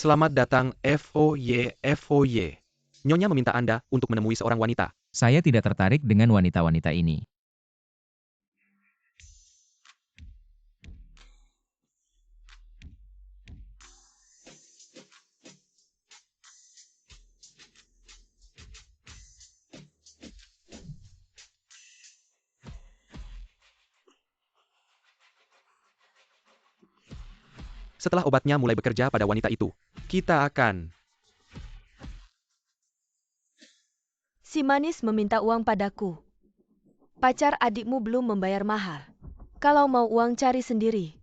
Selamat datang FOY. Nyonya meminta Anda untuk menemui seorang wanita. Saya tidak tertarik dengan wanita-wanita ini. Setelah obatnya mulai bekerja pada wanita itu, kita akan... Si manis meminta uang padaku. Pacar adikmu belum membayar mahar. Kalau mau uang cari sendiri.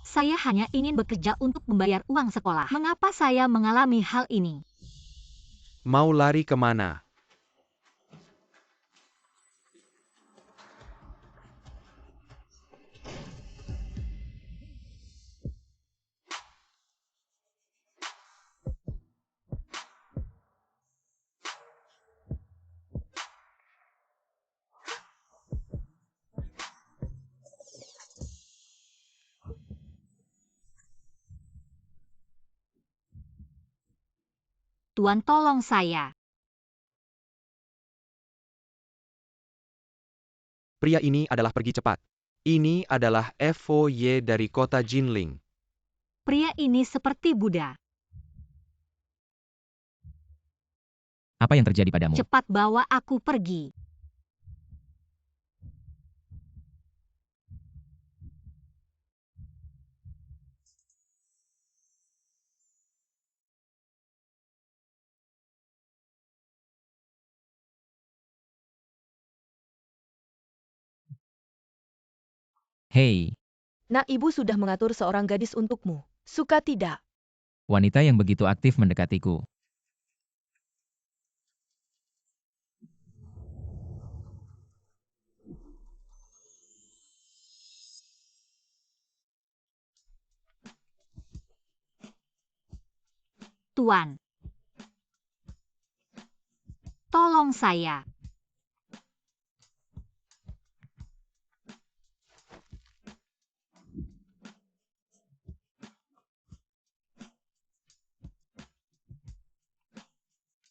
Saya hanya ingin bekerja untuk membayar uang sekolah. Mengapa saya mengalami hal ini? Mau lari kemana? Tuan, tolong saya. Pria ini adalah pergi cepat. Ini adalah FOY dari kota Jinling. Pria ini seperti Buddha. Apa yang terjadi padamu? Cepat bawa aku pergi. Hei, Nak, ibu sudah mengatur seorang gadis untukmu. Suka tidak? wanita yang begitu aktif mendekatiku. Tuan, tolong saya.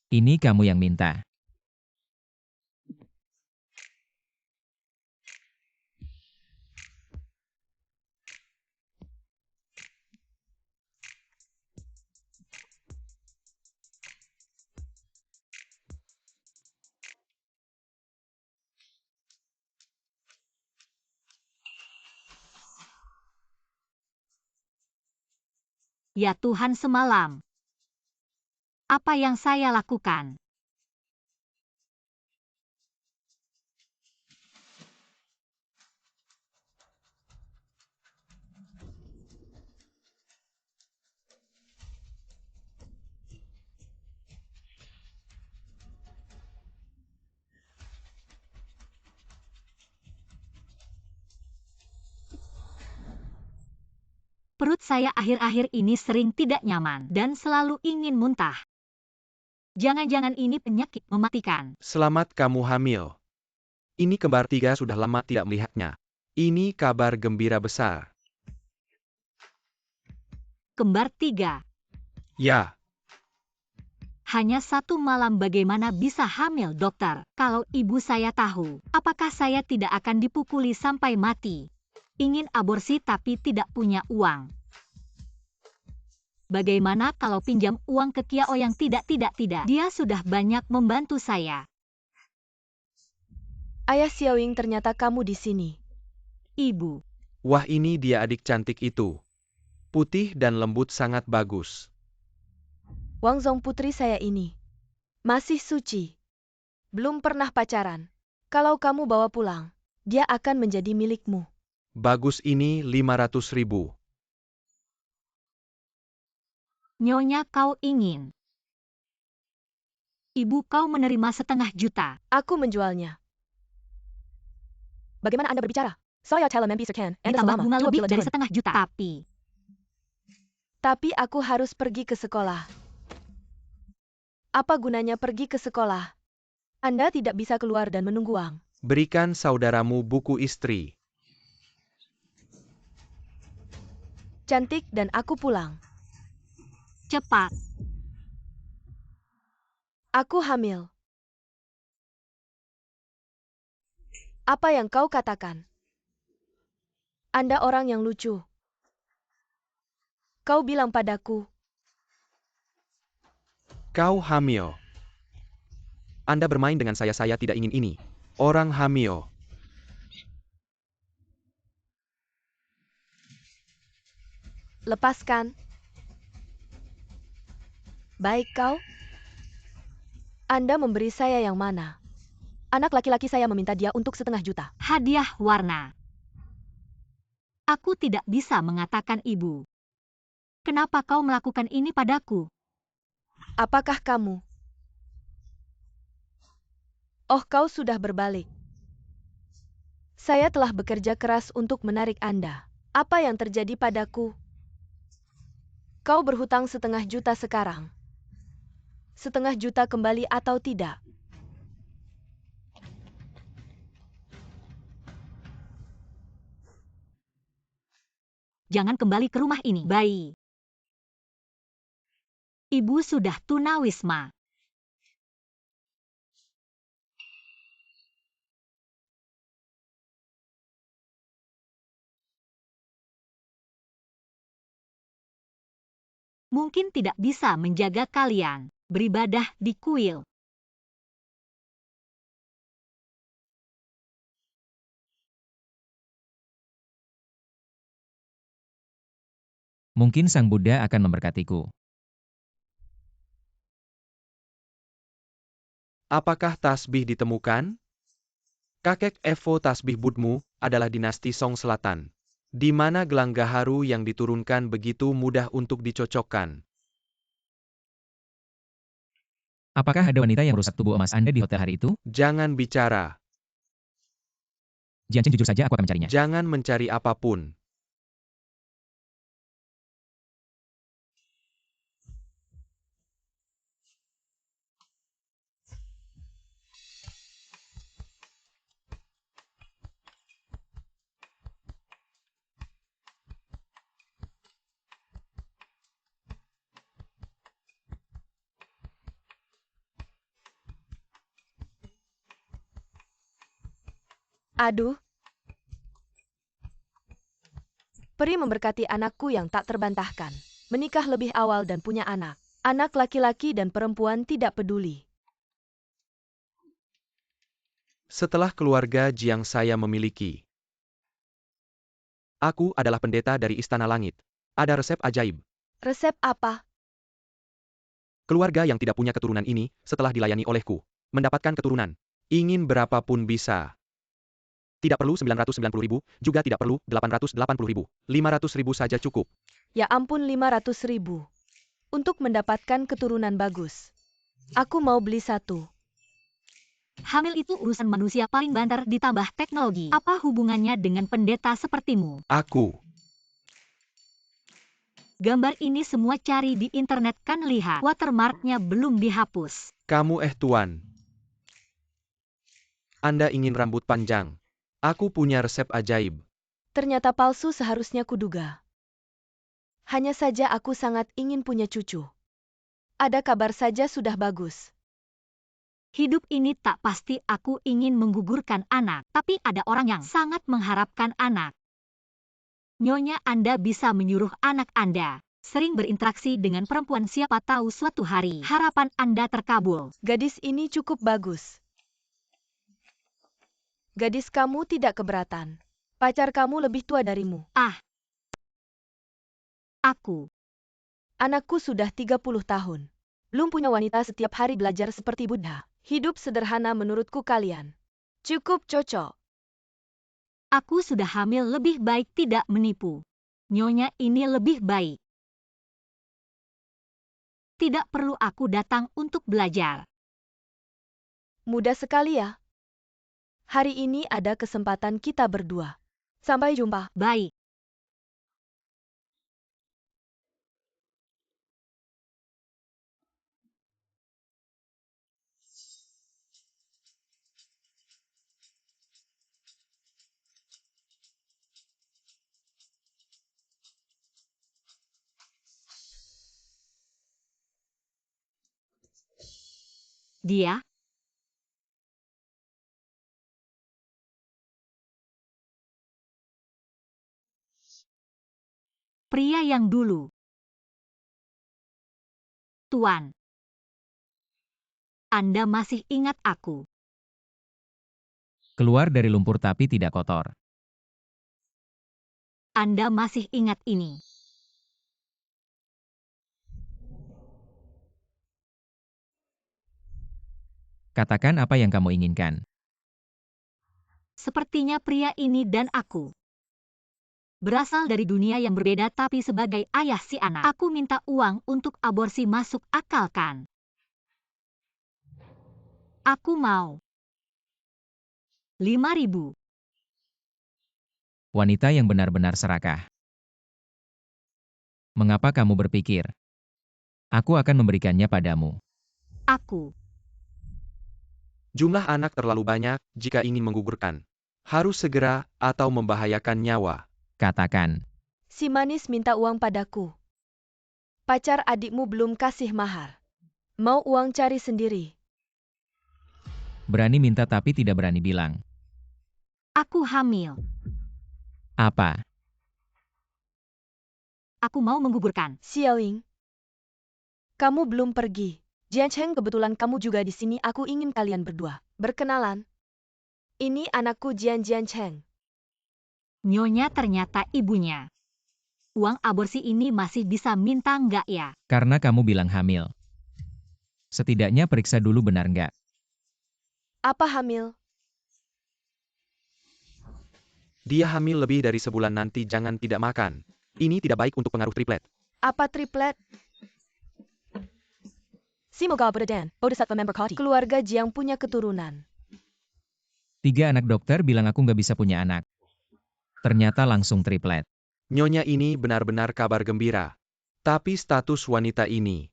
Ini kamu yang minta. Ya Tuhan, semalam. Apa yang saya lakukan? Perut saya akhir-akhir ini sering tidak nyaman dan selalu ingin muntah. Jangan-jangan ini penyakit mematikan. Selamat kamu hamil. Ini kembar tiga sudah lama tidak melihatnya. Ini kabar gembira besar. Kembar 3. Ya, Hanya 1 malam, bagaimana bisa hamil, dokter? Kalau ibu saya tahu, apakah saya tidak akan dipukuli sampai mati? Ingin aborsi tapi tidak punya uang. Bagaimana kalau pinjam uang ke Kiao yang tidak. Dia sudah banyak membantu saya. Ayah Xiaoying, ternyata kamu di sini. Ibu, wah, ini dia adik cantik itu. Putih dan lembut, sangat bagus. Wang Zong, putri saya ini. Masih suci. Belum pernah pacaran. Kalau kamu bawa pulang, dia akan menjadi milikmu. Bagus, ini 500.000. Nyonya, kau ingin. Ibu, kau menerima 500.000. Aku menjualnya. Bagaimana Anda berbicara? Saya telah membisarkan Anda Ditambah selama bunga 2 lebih bulan. dari 500.000. Tapi aku harus pergi ke sekolah. Apa gunanya pergi ke sekolah? Anda tidak bisa keluar dan menunggu uang. Berikan saudaramu buku istri. Cantik dan aku pulang. Cepat. Aku hamil. Apa yang kau katakan? Anda orang yang lucu. Kau bilang padaku, Kau hamil. Anda bermain dengan saya tidak ingin ini. Orang hamil. lepaskan. Baik kau? Anda memberi saya yang mana? Anak laki-laki saya meminta dia untuk 1,5 juta. Hadiah warna. Aku tidak bisa mengatakan ibu. Kenapa kau melakukan ini padaku? Apakah kamu? Oh, kau sudah berbalik. Saya telah bekerja keras untuk menarik Anda. Apa yang terjadi padaku? Kau berhutang 1,5 juta sekarang. 1,5 juta kembali atau tidak? Jangan kembali ke rumah ini, bayi. Ibu sudah tunawisma. Mungkin tidak bisa menjaga kalian beribadah di kuil. Mungkin Sang Buddha akan memberkatiku. Apakah tasbih ditemukan? Kakek Evo tasbih Budmu adalah dinasti Song Selatan, di mana gelang gaharu yang diturunkan begitu mudah untuk dicocokkan. Apakah ada wanita yang merusak tubuh emas Anda di hotel hari itu? Jangan bicara. Jiancing, jujur saja aku akan mencarinya. Jangan mencari apapun. Aduh. Peri memberkati anakku yang tak terbantahkan. Menikah lebih awal dan punya anak. Anak laki-laki dan perempuan tidak peduli. Setelah keluarga Jiang saya memiliki. Aku adalah pendeta dari Istana Langit. Ada resep ajaib. Resep apa? Keluarga yang tidak punya keturunan ini, setelah dilayani olehku, mendapatkan keturunan. Ingin berapapun bisa. Tidak perlu 990.000, juga tidak perlu 880.000. 500.000 saja cukup. Ya ampun, 500.000. Untuk mendapatkan keturunan bagus. Aku mau beli 1. Hamil itu urusan manusia paling banter ditambah teknologi. Apa hubungannya dengan pendeta sepertimu? Aku. Gambar ini semua cari di internet kan, lihat. Watermarknya belum dihapus. Kamu tuan. Anda ingin rambut panjang. Aku punya resep ajaib. Ternyata palsu, seharusnya kuduga. Hanya saja aku sangat ingin punya cucu. Ada kabar saja sudah bagus. Hidup ini tak pasti. Aku ingin menggugurkan anak, tapi ada orang yang sangat mengharapkan anak. Nyonya, Anda bisa menyuruh anak Anda sering berinteraksi dengan perempuan, siapa tahu suatu hari harapan Anda terkabul. Gadis ini cukup bagus. Gadis kamu tidak keberatan. Pacar kamu lebih tua darimu. Aku. Anakku sudah 30 tahun. Belum punya wanita, setiap hari belajar seperti Buddha. Hidup sederhana menurutku kalian. Cukup cocok. Aku sudah hamil, lebih baik tidak menipu. Nyonya, ini lebih baik. Tidak perlu aku datang untuk belajar. Mudah sekali ya. Hari ini ada kesempatan kita berdua. Sampai jumpa. Baik. dia? Pria yang dulu. Tuan. Anda masih ingat aku. Keluar dari lumpur tapi tidak kotor. Anda masih ingat ini. Katakan apa yang kamu inginkan. Sepertinya pria ini dan aku berasal dari dunia yang berbeda, tapi sebagai ayah si anak, aku minta uang untuk aborsi. Masuk akal kan? Aku mau 5.000. Wanita yang benar-benar serakah. Mengapa kamu berpikir aku akan memberikannya padamu? Aku Jumlah anak terlalu banyak jika ingin menggugurkan. Harus segera atau membahayakan nyawa. Katakan, Si manis minta uang padaku. Pacar adikmu belum kasih mahar. Mau uang cari sendiri. berani minta tapi tidak berani bilang. hamil. Apa? Aku mau menggugurkan. Xiaoying. Kamu belum pergi. Jian Cheng, kebetulan kamu juga di sini. Aku ingin kalian berdua berkenalan. Ini anakku Jian Cheng. Nyonya ternyata ibunya. Uang aborsi ini masih bisa minta nggak ya? Karena kamu bilang hamil. Setidaknya periksa dulu benar nggak. Apa hamil? Dia hamil lebih dari sebulan nanti, jangan tidak makan. Ini tidak baik untuk pengaruh triplet. Apa triplet? Semoga berdan, Bodhisattva member Kati. Keluarga Jiang punya keturunan. 3 anak dokter bilang aku nggak bisa punya anak. Ternyata langsung triplet. Nyonya, ini benar-benar kabar gembira. Tapi status wanita ini.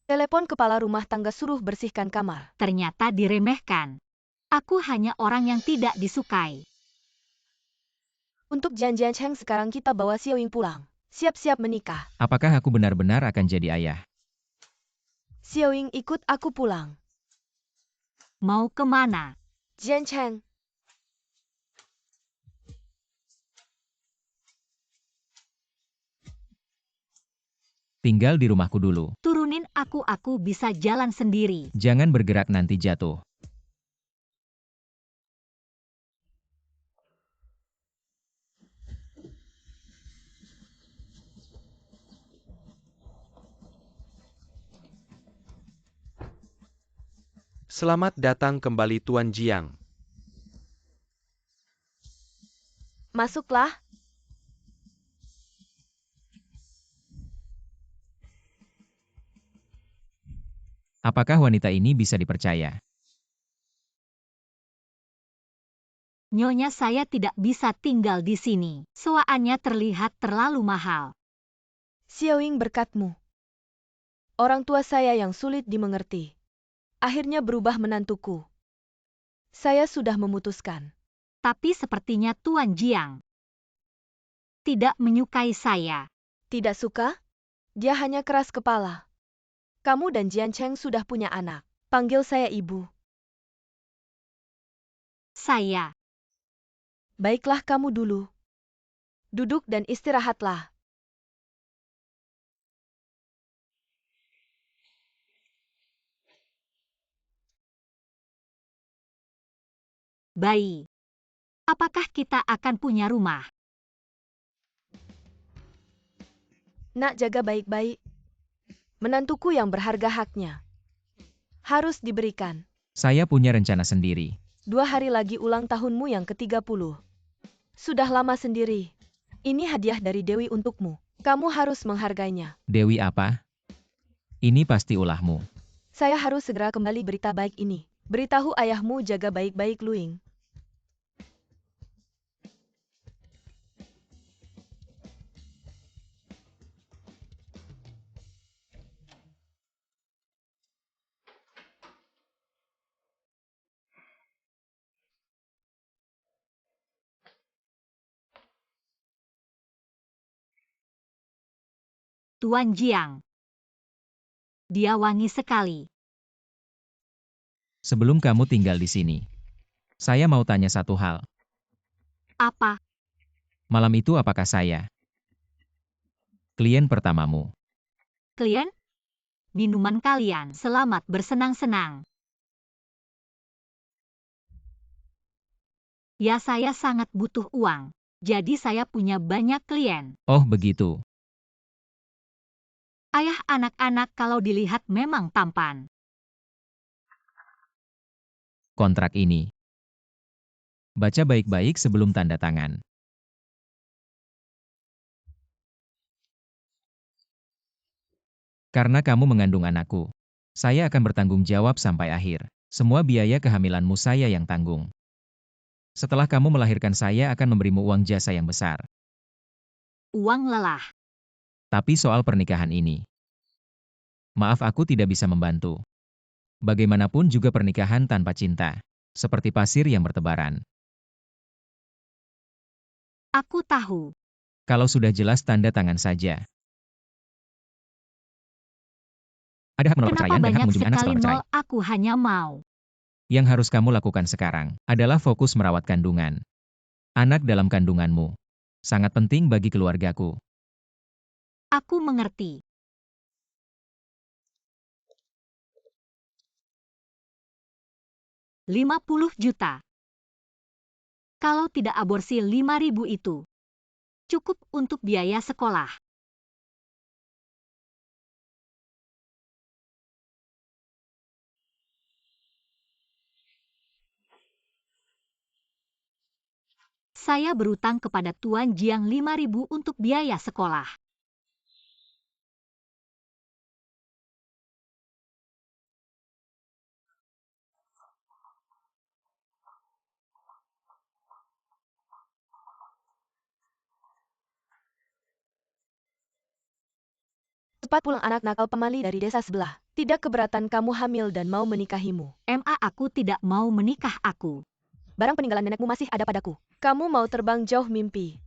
Telepon kepala rumah tangga suruh bersihkan kamar. Ternyata diremehkan. Aku hanya orang yang tidak disukai. Untuk Jian Cheng, sekarang kita bawa Xiaoying pulang. Siap-siap menikah. Apakah aku benar-benar akan jadi ayah? Xiaoying, ikut aku pulang. Mau kemana? Jian Cheng. Tinggal di rumahku dulu. Turunin aku bisa jalan sendiri. Jangan bergerak nanti jatuh. Selamat datang kembali Tuan Jiang. Masuklah. Apakah wanita ini bisa dipercaya? Nyonya, saya tidak bisa tinggal di sini. Sewaannya terlihat terlalu mahal. Xiaoying, berkatmu. Orang tua saya yang sulit dimengerti. Akhirnya berubah menantuku. Saya sudah memutuskan. Tapi sepertinya Tuan Jiang tidak menyukai saya. Tidak suka? Dia hanya keras kepala. Kamu dan Jian Cheng sudah punya anak. Panggil saya ibu. Saya. Baiklah, kamu dulu. Duduk dan istirahatlah. Bayi. Apakah kita akan punya rumah? Nak, jaga baik-baik. Menantuku yang berharga, haknya harus diberikan. Saya punya rencana sendiri. 2 hari lagi ulang tahunmu yang ke-30. Sudah lama sendiri. Ini hadiah dari Dewi untukmu. Kamu harus menghargainya. Dewi apa? Ini pasti ulahmu. Saya harus segera kembali berita baik ini. Beritahu ayahmu jaga baik-baik Luing. Tuan Jiang. Dia wangi sekali. Sebelum kamu tinggal di sini, saya mau tanya satu hal. Apa? Malam itu apakah saya klien pertamamu? Klien? Minuman kalian. Selamat bersenang-senang. Ya, saya sangat butuh uang. Jadi saya punya banyak klien. Oh begitu. Ayah anak-anak kalau dilihat memang tampan. Kontrak ini. Baca baik-baik sebelum tanda tangan. Karena kamu mengandung anakku, saya akan bertanggung jawab sampai akhir. Semua biaya kehamilanmu saya yang tanggung. Setelah kamu melahirkan saya akan memberimu uang jasa yang besar. Uang lelah. Tapi soal pernikahan ini, maaf aku tidak bisa membantu. Bagaimanapun juga pernikahan tanpa cinta, seperti pasir yang bertebaran. Aku tahu. Kalau sudah jelas tanda tangan saja. Ada hak menolak Kenapa perceraian dan hak banyak mengunjungi anak sekali setelah bercerai. nol? Aku hanya mau. Yang harus kamu lakukan sekarang adalah fokus merawat kandungan. Anak dalam kandunganmu sangat penting bagi keluargaku. Aku mengerti. $50 juta. Kalau tidak aborsi 5.000 itu. Cukup untuk biaya sekolah. Saya berutang kepada Tuan Jiang 5.000 untuk biaya sekolah. Cepat pulang anak nakal pemali dari desa sebelah. Tidak keberatan kamu hamil dan mau menikahimu. Aku tidak mau menikah aku. Barang peninggalan nenekmu masih ada padaku. Kamu mau terbang jauh mimpi.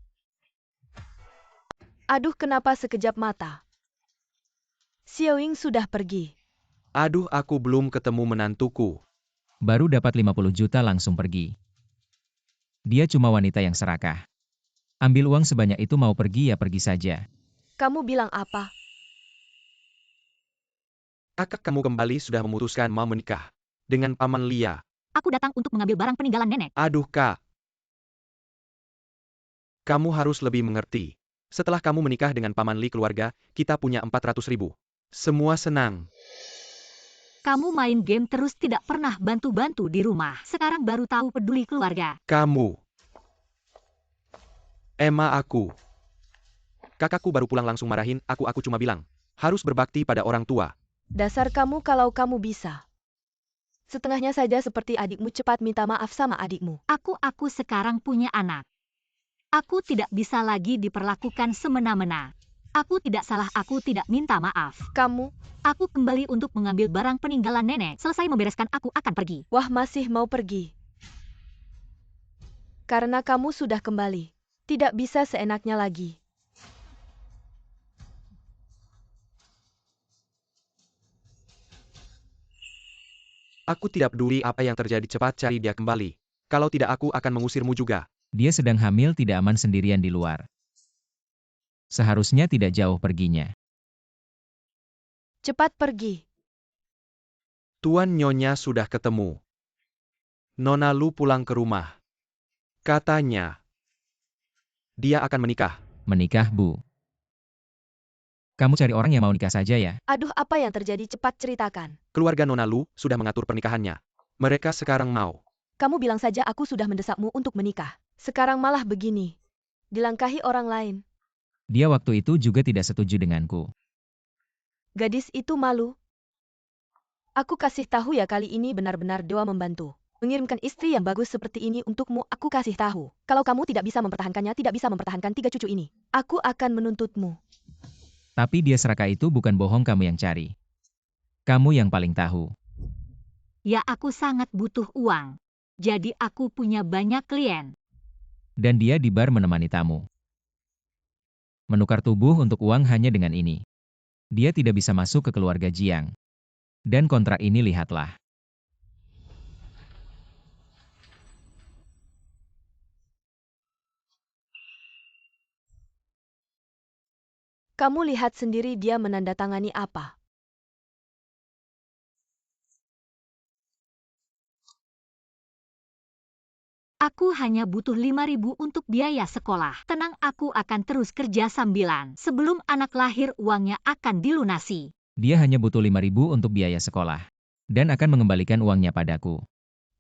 Aduh, kenapa sekejap mata? Xiaoying sudah pergi. Aduh, aku belum ketemu menantuku. Baru dapat 50 juta langsung pergi. Dia cuma wanita yang serakah. Ambil uang sebanyak itu mau pergi ya pergi saja. Kamu bilang apa? Kakak kamu kembali sudah memutuskan mau menikah dengan Paman Lia. Aku datang untuk mengambil barang peninggalan nenek. Aduh kak. Kamu harus lebih mengerti. Setelah kamu menikah dengan Paman Li keluarga, kita punya 400.000. Semua senang. Kamu main game terus tidak pernah bantu-bantu di rumah. Sekarang baru tahu peduli keluarga. Kamu. Emma aku. Kakakku baru pulang langsung marahin, aku cuma bilang. Harus berbakti pada orang tua. Dasar kamu kalau kamu bisa. Setengahnya saja seperti adikmu, cepat minta maaf sama adikmu. Aku sekarang punya anak. Aku tidak bisa lagi diperlakukan semena-mena. Aku tidak salah, aku tidak minta maaf. Kamu, Aku kembali untuk mengambil barang peninggalan nenek. Selesai membereskan aku akan pergi. wah masih mau pergi. Karena kamu sudah kembali. Tidak bisa seenaknya lagi. Aku tidak peduli apa yang terjadi, cepat cari dia kembali. Kalau tidak aku akan mengusirmu juga. Dia sedang hamil tidak aman sendirian di luar. Seharusnya tidak jauh perginya. Cepat pergi. Tuan Nyonya sudah ketemu. Nona Lu pulang ke rumah. Katanya, dia akan menikah. Menikah, Bu. Kamu cari orang yang mau nikah saja ya. Aduh, apa yang terjadi? Cepat ceritakan. Keluarga Nona Lu sudah mengatur pernikahannya. Mereka sekarang mau. Kamu bilang saja aku sudah mendesakmu untuk menikah. Sekarang malah begini. Dilangkahi orang lain. Dia waktu itu juga tidak setuju denganku. Gadis itu malu. Aku kasih tahu ya, kali ini benar-benar dewa membantu. Mengirimkan istri yang bagus seperti ini untukmu, aku kasih tahu. Kalau kamu tidak bisa mempertahankannya, tidak bisa mempertahankan 3 cucu ini, aku akan menuntutmu. Tapi dia serakah itu bukan bohong, kamu yang cari. Kamu yang paling tahu. Ya, aku sangat butuh uang. Jadi aku punya banyak klien. Dan dia di bar menemani tamu. Menukar tubuh untuk uang hanya dengan ini. Dia tidak bisa masuk ke keluarga Jiang. Dan kontrak ini lihatlah. Kamu lihat sendiri dia menandatangani apa. Aku hanya butuh 5.000 untuk biaya sekolah. Tenang, aku akan terus kerja sambilan. Sebelum anak lahir, uangnya akan dilunasi. Dia hanya butuh 5.000 untuk biaya sekolah. Dan akan mengembalikan uangnya padaku.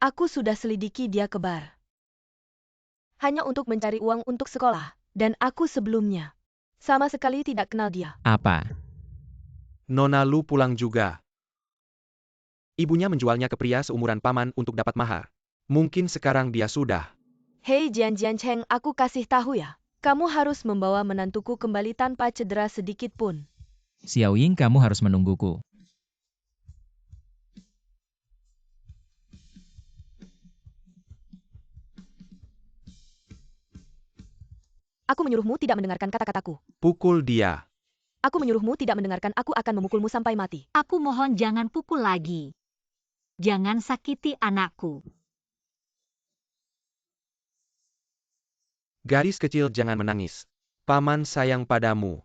Aku sudah selidiki dia ke bar. Hanya untuk mencari uang untuk sekolah. Dan aku sebelumnya sama sekali tidak kenal dia. Apa? Nona Lu pulang juga. Ibunya menjualnya ke pria seumuran paman untuk dapat mahar. Mungkin sekarang dia sudah. Hei Jian Cheng, aku kasih tahu ya. Kamu harus membawa menantuku kembali tanpa cedera sedikit pun. Xiao Ying, kamu harus menungguku. Aku menyuruhmu tidak mendengarkan kata-kataku. Pukul dia. Aku menyuruhmu tidak mendengarkan, aku akan memukulmu sampai mati. Aku mohon jangan pukul lagi. Jangan sakiti anakku. Gadis kecil, jangan menangis. Paman sayang padamu.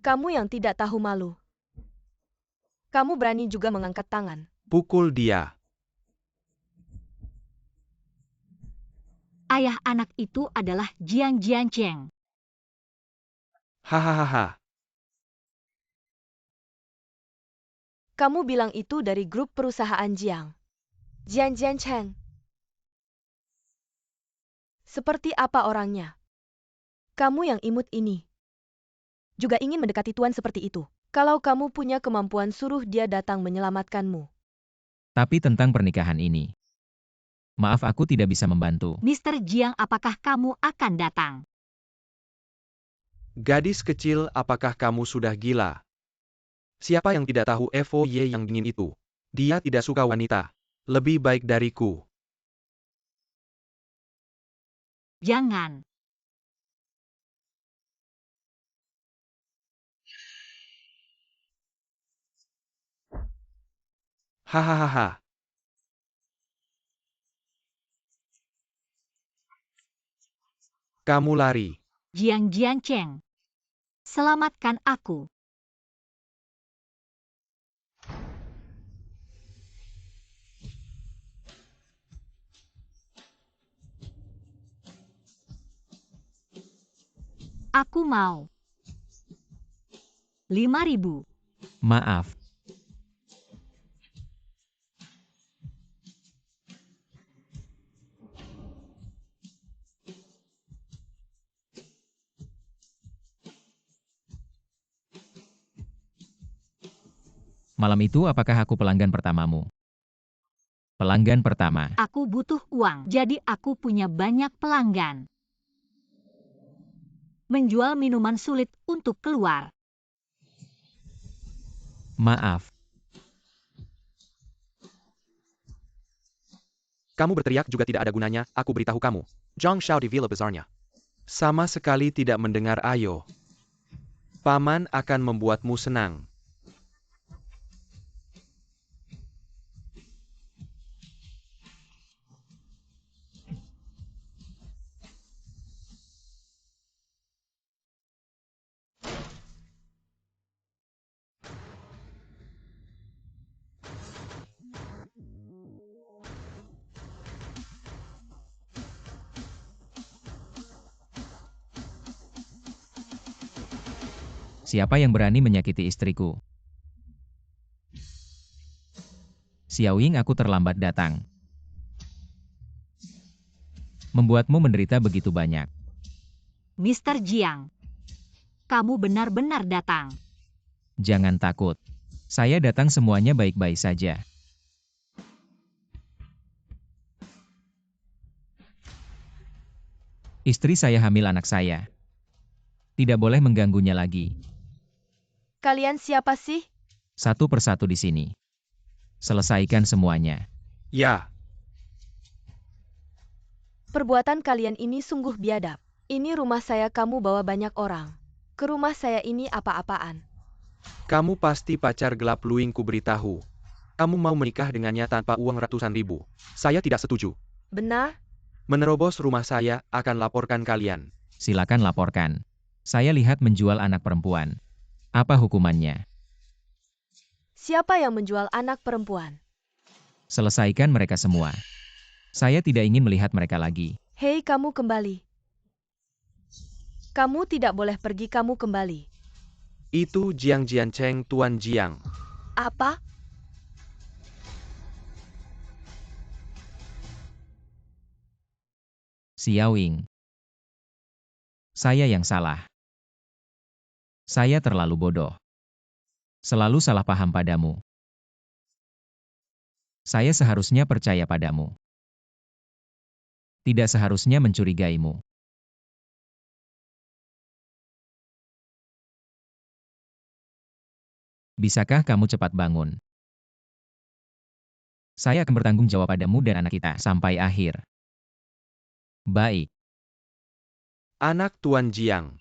Kamu yang tidak tahu malu. Kamu berani juga mengangkat tangan. Pukul dia. Ayah anak itu adalah Jiang Cheng. Hahaha. Kamu bilang itu dari grup perusahaan Jiang. Jian Cheng. Seperti apa orangnya? Kamu yang imut ini juga ingin mendekati tuan seperti itu. Kalau kamu punya kemampuan, suruh dia datang menyelamatkanmu. Tapi tentang pernikahan ini. Maaf, aku tidak bisa membantu. Mr. Jiang, apakah kamu akan datang? Gadis kecil, apakah kamu sudah gila? Siapa yang tidak tahu FOY yang dingin itu? Dia tidak suka wanita. Lebih baik dariku. Jangan. Hahaha. Kamu lari. Jiang Cheng. Selamatkan aku. Aku mau 5.000. Maaf. Malam itu apakah aku pelanggan pertamamu? Pelanggan pertama. Aku butuh uang, jadi aku punya banyak pelanggan. Menjual minuman sulit untuk keluar. Maaf. Kamu berteriak juga tidak ada gunanya, aku beritahu kamu. Zhang Shao di Villa Besarnya. Sama sekali tidak mendengar ayo. Paman akan membuatmu senang. Siapa yang berani menyakiti istriku? Xiao Ying, aku terlambat datang. Membuatmu menderita begitu banyak. Mr. Jiang, kamu benar-benar datang. Jangan takut. Saya datang semuanya baik-baik saja. Istri saya hamil anak saya. Tidak boleh mengganggunya lagi. Kalian siapa sih? Satu persatu di sini. Selesaikan semuanya. Ya. Perbuatan kalian ini sungguh biadab. Ini rumah saya, kamu bawa banyak orang. Ke rumah saya ini apa-apaan? Kamu pasti pacar gelap Luing, ku beritahu. Kamu mau menikah dengannya tanpa uang ratusan ribu. Saya tidak setuju. Benar? Menerobos rumah saya, akan laporkan kalian. Silakan laporkan. Saya lihat menjual anak perempuan. Apa hukumannya? Siapa yang menjual anak perempuan? Selesaikan mereka semua. Saya tidak ingin melihat mereka lagi. Hei, kamu kembali. Kamu tidak boleh pergi, kamu kembali. Itu Jiang Jiancheng, Tuan Jiang. Apa? Xiaoying. Saya yang salah. Saya terlalu bodoh. Selalu salah paham padamu. Saya seharusnya percaya padamu. Tidak seharusnya mencurigaimu. Bisakah kamu cepat bangun? Saya akan bertanggung jawab padamu dan anak kita sampai akhir. Baik. Anak Tuan Jiang.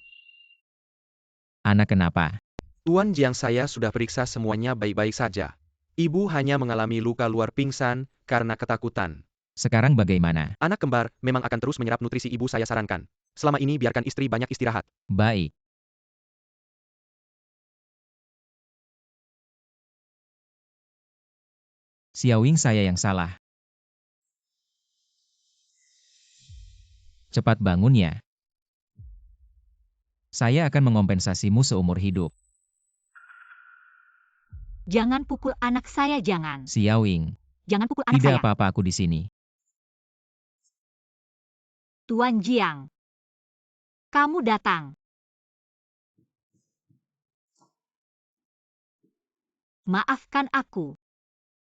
Anak kenapa? Tuan Jiang, saya sudah periksa semuanya baik-baik saja. Ibu hanya mengalami luka luar pingsan karena ketakutan. Sekarang bagaimana? Anak kembar memang akan terus menyerap nutrisi ibu, saya sarankan. Selama ini biarkan istri banyak istirahat. Baik. Xiaoying, saya yang salah. Cepat bangun ya. Saya akan mengompensasimu seumur hidup. Jangan pukul anak saya, jangan. Xiaoying, Jangan pukul anak tidak saya. apa-apa, aku di sini. Tuan Jiang. Kamu datang. Maafkan aku.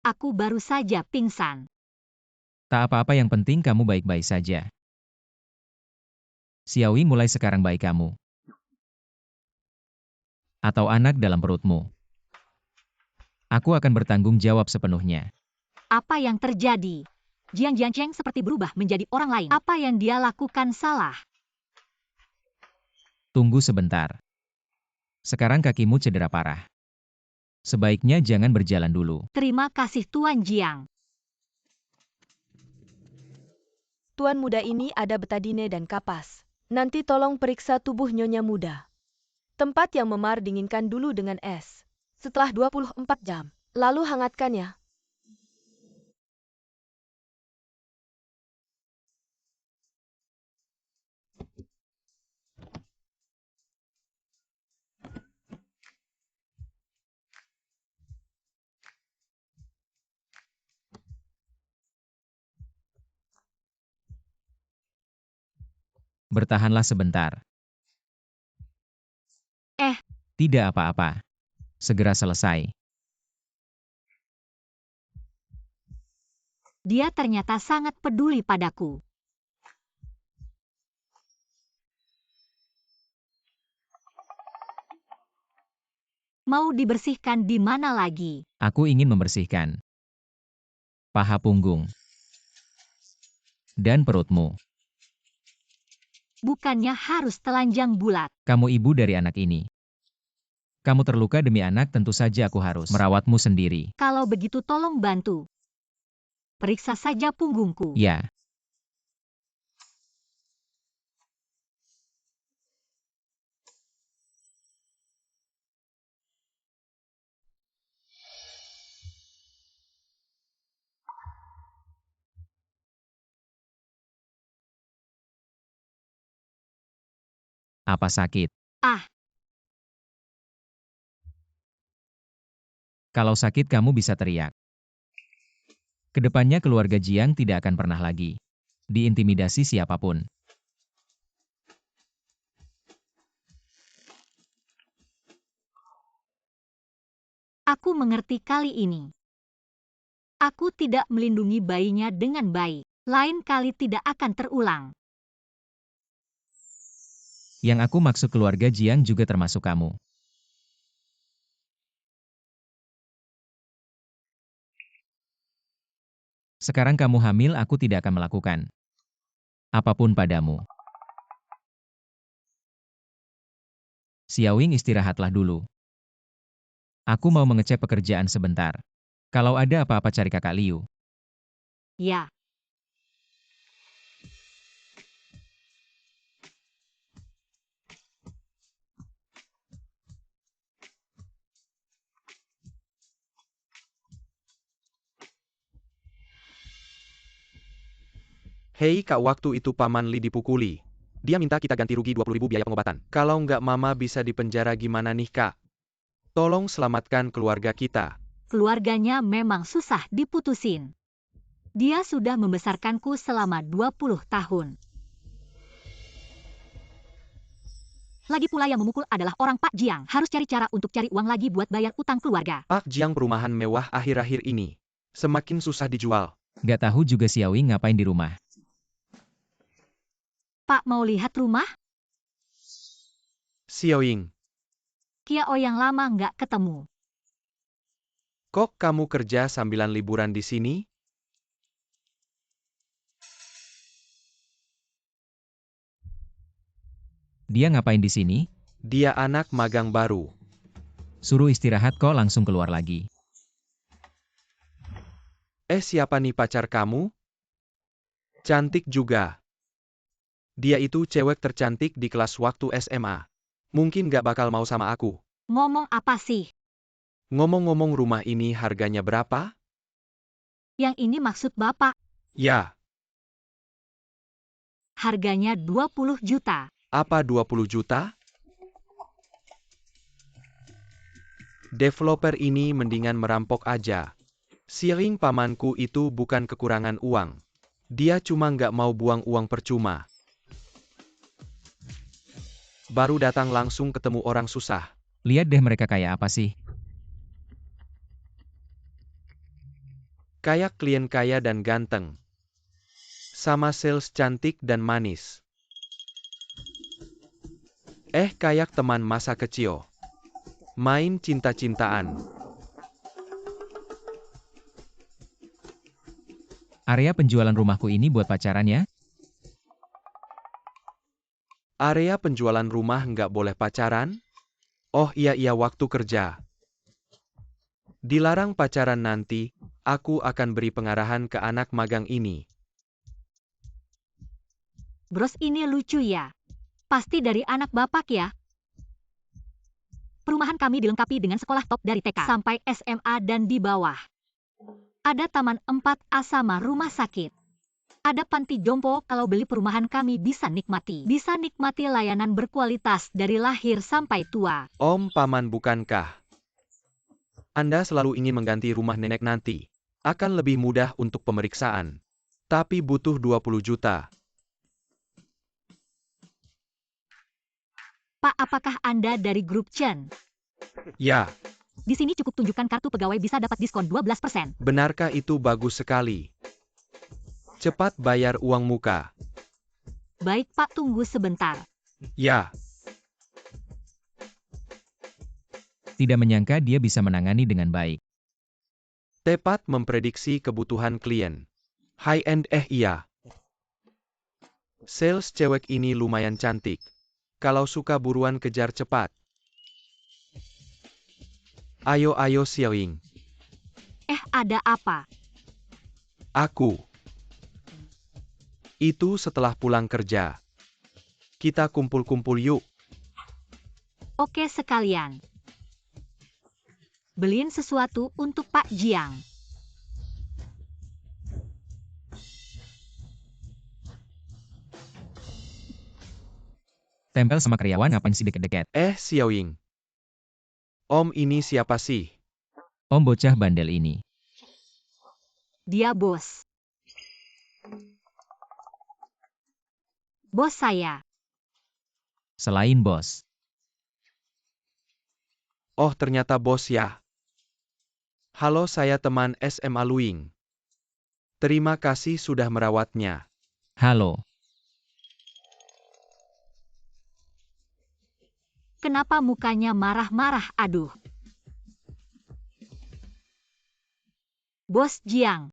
Aku baru saja pingsan. Tak apa-apa, yang penting kamu baik-baik saja. Xiaoying, mulai sekarang baik kamu. Atau anak dalam perutmu. Aku akan bertanggung jawab sepenuhnya. Apa yang terjadi? Jiang Jiancheng seperti berubah menjadi orang lain. Apa yang dia lakukan salah? Tunggu sebentar. Sekarang kakimu cedera parah. Sebaiknya jangan berjalan dulu. Terima kasih Tuan Jiang. Tuan muda ini ada betadine dan kapas. Nanti tolong periksa tubuh nyonya muda. Tempat yang memar dinginkan dulu dengan es. Setelah 24 jam, lalu hangatkan ya. Bertahanlah sebentar. Tidak apa-apa. Segera selesai. Dia ternyata sangat peduli padaku. Mau dibersihkan di mana lagi? Aku ingin membersihkan paha punggung dan perutmu. Bukannya harus telanjang bulat. Kamu ibu dari anak ini. Kamu terluka demi anak, tentu saja aku harus merawatmu sendiri. Kalau begitu tolong bantu. Periksa saja punggungku. Ya. Apa sakit? Ah. Kalau sakit kamu bisa teriak. Kedepannya keluarga Jiang tidak akan pernah lagi diintimidasi siapapun. Aku mengerti kali ini. Aku tidak melindungi bayinya dengan baik. Lain kali tidak akan terulang. Yang aku maksud keluarga Jiang juga termasuk kamu. Sekarang kamu hamil, aku tidak akan melakukan apapun padamu. Xiaowing, istirahatlah dulu. Aku mau mengecek pekerjaan sebentar. Kalau ada apa-apa cari kakak Liu. Ya, Hei kak, waktu itu Paman Li dipukuli. Dia minta kita ganti rugi 20.000 biaya pengobatan. Kalau nggak mama bisa dipenjara gimana nih kak? Tolong selamatkan keluarga kita. keluarganya memang susah diputusin. Dia sudah membesarkanku selama 20 tahun. Lagi pula yang memukul adalah orang Pak Jiang. Harus cari cara untuk cari uang lagi buat bayar utang keluarga. Pak Jiang, perumahan mewah akhir-akhir ini semakin susah dijual. Gak tahu juga Xiaowing ngapain di rumah. Pak mau lihat rumah? Xiaowing, Kiao yang lama nggak ketemu. kok kamu kerja sambilan liburan di sini? Dia ngapain di sini? Dia anak magang baru. Suruh istirahat kok langsung keluar lagi. Siapa nih pacar kamu? Cantik juga. Dia itu cewek tercantik di kelas waktu SMA. Mungkin gak bakal mau sama aku. Ngomong apa sih? Ngomong-ngomong, rumah ini harganya berapa? Yang ini maksud Bapak. Ya, Harganya 20 juta. apa 20 juta? Developer ini mendingan merampok aja. Xiaowing, pamanku itu bukan kekurangan uang. Dia cuma nggak mau buang uang percuma. Baru datang langsung ketemu orang susah. Lihat deh mereka kayak apa sih. Kayak klien kaya dan ganteng. Sama sales cantik dan manis. Kayak teman masa kecil. Main cinta-cintaan. Area penjualan rumahku ini buat pacaran ya? Area penjualan rumah nggak boleh pacaran? Oh iya, waktu kerja. Dilarang pacaran nanti, aku akan beri pengarahan ke anak magang ini. Bros ini lucu ya. Pasti dari anak Bapak ya. Perumahan kami dilengkapi dengan sekolah top dari TK sampai SMA dan di bawah. Ada taman 4A sama rumah sakit. Ada panti jompo. Kalau beli perumahan kami bisa nikmati layanan berkualitas dari lahir sampai tua. Om Paman, bukankah Anda selalu ingin mengganti rumah nenek nanti? Akan lebih mudah untuk pemeriksaan. Tapi butuh 20 juta. Pak, apakah Anda dari grup Chen? Ya, Di sini cukup tunjukkan kartu pegawai bisa dapat diskon 12%. benarkah itu? Bagus sekali. Cepat bayar uang muka. Baik Pak, tunggu sebentar. Ya, Tidak menyangka dia bisa menangani dengan baik. tepat memprediksi kebutuhan klien. High-end, iya. Sales cewek ini lumayan cantik. Kalau suka buruan kejar cepat. Ayo Xiaowing. Ada apa? Aku. Itu setelah pulang kerja. Kita kumpul-kumpul yuk. Oke sekalian. Beliin sesuatu untuk Pak Jiang. Tempel sama karyawan ngapain sih deket-deket? Xiaowing. Om, ini siapa sih? Om bocah bandel ini. Dia bos. Bos saya. Selain bos. Oh, ternyata bos ya. Halo, saya teman SMA Luing. Terima kasih sudah merawatnya. Halo. Kenapa mukanya marah-marah? Aduh. Bos Jiang.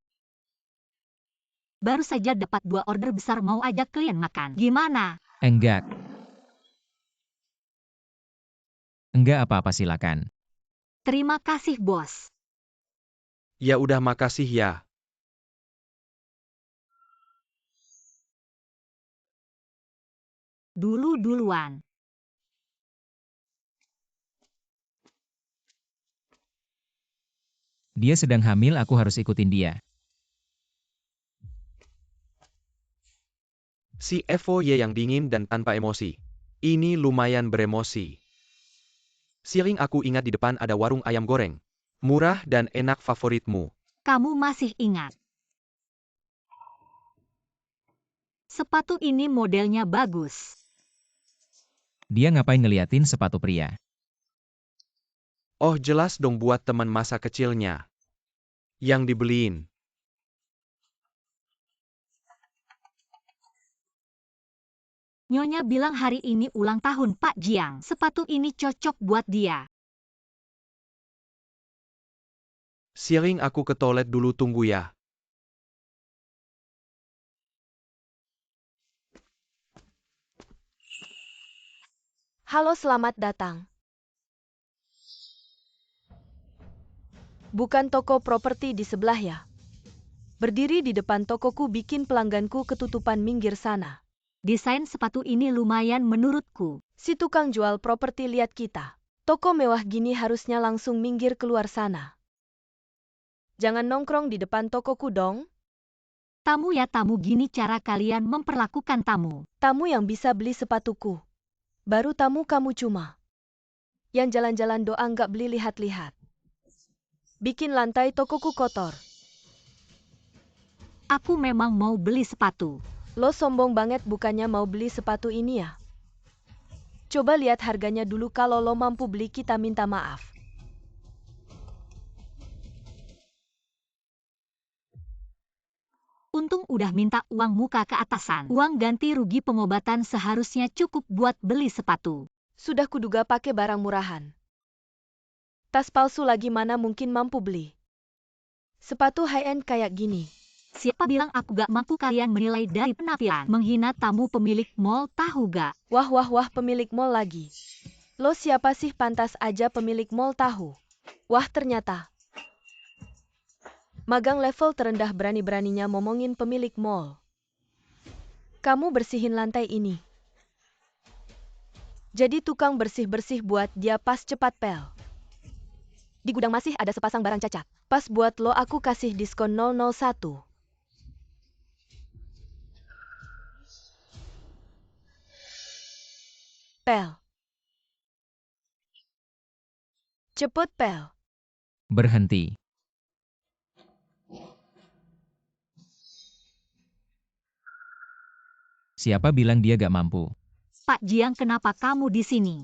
Baru saja dapat 2 order besar mau ajak klien makan. Gimana? Enggak. Enggak apa-apa silakan. Terima kasih bos. Ya udah makasih ya. Duluan. Dia sedang hamil, aku harus ikutin dia. Si FOY yang dingin dan tanpa emosi. Ini lumayan beremosi. Siling aku ingat di depan ada warung ayam goreng. Murah dan enak favoritmu. Kamu masih ingat. Sepatu ini modelnya bagus. Dia ngapain ngeliatin sepatu pria? Oh jelas dong buat teman masa kecilnya. Yang dibeliin. Nyonya bilang hari ini ulang tahun Pak Jiang. Sepatu ini cocok buat dia. Siling aku ke toilet dulu, tunggu ya. Halo, selamat datang. Bukan toko properti di sebelah ya? Berdiri di depan tokoku bikin pelangganku ketutupan minggir sana. Desain sepatu ini lumayan menurutku. Si tukang jual properti lihat kita. Toko mewah gini harusnya langsung minggir keluar sana. Jangan nongkrong di depan tokoku dong. Tamu ya tamu, gini cara kalian memperlakukan tamu. Tamu yang bisa beli sepatuku. Baru tamu kamu cuma. Yang jalan-jalan doang gak beli lihat-lihat. Bikin lantai tokoku kotor. Aku memang mau beli sepatu. Lo sombong banget bukannya mau beli sepatu ini ya? Coba lihat harganya dulu, kalau lo mampu beli kita minta maaf. Untung udah minta uang muka ke atasan. Uang ganti rugi pengobatan seharusnya cukup buat beli sepatu. Sudah kuduga pakai barang murahan. Tas palsu lagi mana mungkin mampu beli. Sepatu high-end kayak gini. Siapa bilang aku gak mampu? Kalian menilai dari penampilan. Menghina tamu pemilik mall, tahu gak? Wah, pemilik mall lagi. Lo siapa sih, pantas aja pemilik mall tahu. Wah, ternyata. Magang level terendah berani-beraninya ngomongin pemilik mall. Kamu bersihin lantai ini. Jadi tukang bersih-bersih buat dia pas cepat pel. Di gudang masih ada sepasang barang cacat. Pas buat lo aku kasih diskon 001. Pel. Cepet pel. Berhenti. Siapa bilang dia gak mampu? Pak Jiang, kenapa kamu di sini?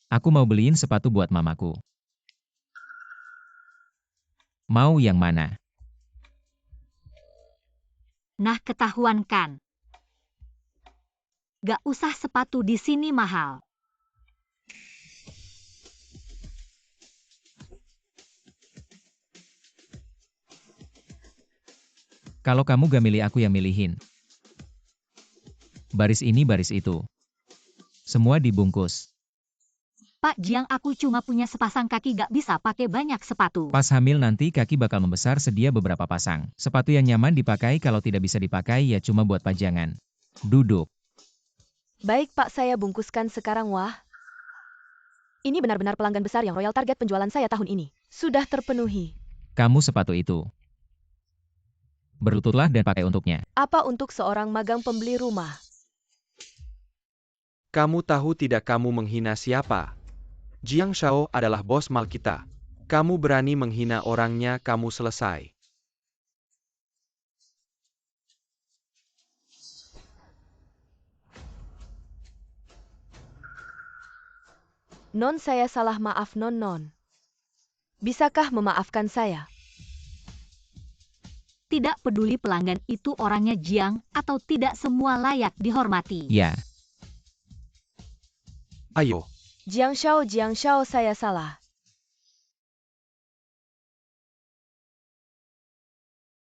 Aku mau beliin sepatu buat mamaku. Mau yang mana? Nah, ketahuan kan? Gak usah, sepatu di sini mahal. Kalau kamu gak milih, aku yang milihin. Baris ini, baris itu. Semua dibungkus. Pak Jiang, aku cuma punya sepasang kaki, gak bisa pakai banyak sepatu. Pas hamil nanti kaki bakal membesar, sedia beberapa pasang. Sepatu yang nyaman dipakai, kalau tidak bisa dipakai ya cuma buat pajangan. Duduk. Baik Pak, saya bungkuskan sekarang. Wah. Ini benar-benar pelanggan besar yang royal, target penjualan saya tahun ini. Sudah terpenuhi. Kamu sepatu itu. Berlututlah dan pakai untuknya. Apa untuk seorang magang pembeli rumah? Kamu tahu tidak kamu menghina siapa? Jiang Shao adalah bos mal kita. Kamu berani menghina orangnya, kamu selesai. Non, saya salah, maaf non. Bisakah memaafkan saya? Tidak peduli pelanggan itu orangnya Jiang atau tidak, semua layak dihormati. Ya. Ayo. Jiang Shao, saya salah.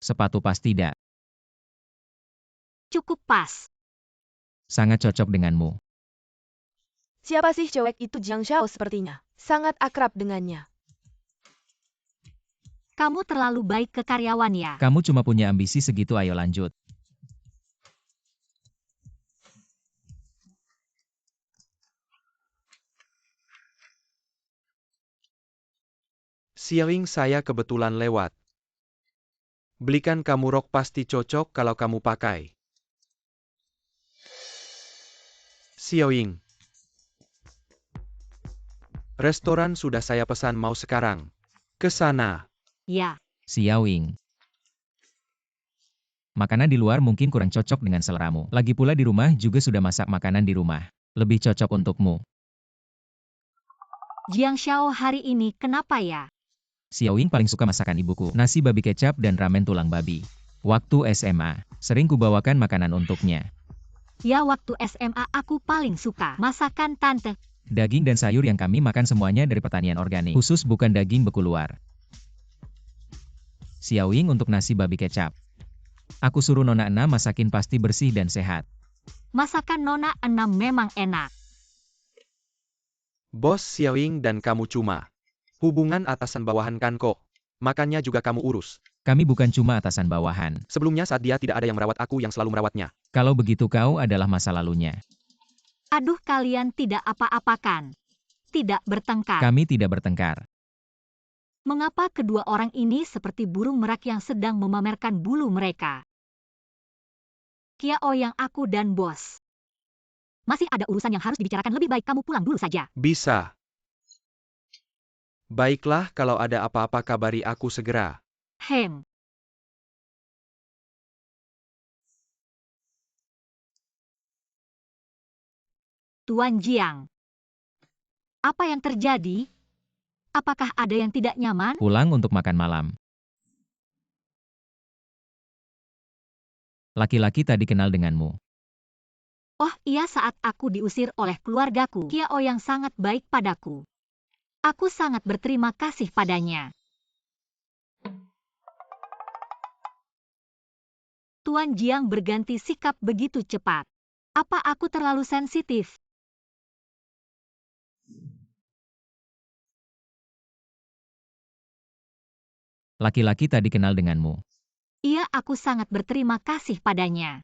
Sepatu pas tidak. Cukup pas. Sangat cocok denganmu. Siapa sih cewek itu? Jiang Xiao sepertinya sangat akrab dengannya. Kamu terlalu baik ke karyawan ya. Kamu cuma punya ambisi segitu, ayo lanjut. Siang saya kebetulan lewat. Belikan kamu rok, pasti cocok kalau kamu pakai. Xiaoying. Restoran sudah saya pesan, mau sekarang ke sana. Ya, Xiaoying. Makanan di luar mungkin kurang cocok dengan seleramu. Lagi pula di rumah juga sudah masak makanan di rumah. Lebih cocok untukmu. Jiang Xiao hari ini kenapa ya? Xiaoying paling suka masakan ibuku. Nasi babi kecap dan ramen tulang babi. Waktu SMA, sering kubawakan makanan untuknya. Ya, waktu SMA aku paling suka masakan tante. Daging dan sayur yang kami makan semuanya dari pertanian organik. Khusus bukan daging beku luar. Xiaoying untuk nasi babi kecap. Aku suruh Nona Enam masakin, pasti bersih dan sehat. Masakan Nona Enam memang enak. Bos Xiaoying dan kamu cuma hubungan atasan bawahan kan kok. Makannya juga kamu urus. Kami bukan cuma atasan bawahan. Sebelumnya saat dia tidak ada yang merawat, aku yang selalu merawatnya. Kalau begitu kau adalah masa lalunya. Aduh, kalian tidak apa-apakan. Tidak bertengkar. Kami tidak bertengkar. Mengapa kedua orang ini seperti burung merak yang sedang memamerkan bulu mereka? Kiao yang aku dan bos. Masih ada urusan yang harus dibicarakan, lebih baik kamu pulang dulu saja. Bisa. Baiklah, kalau ada apa-apa kabari aku segera. Hem. Tuan Jiang. Apa yang terjadi? Apakah ada yang tidak nyaman? Pulang untuk makan malam. Laki-laki tadi kenal denganmu. Oh iya, saat aku diusir oleh keluargaku, Kiao yang sangat baik padaku. Aku sangat berterima kasih padanya. Tuan Jiang berganti sikap begitu cepat. Apa aku terlalu sensitif? Laki-laki tadi kenal denganmu. Iya, aku sangat berterima kasih padanya.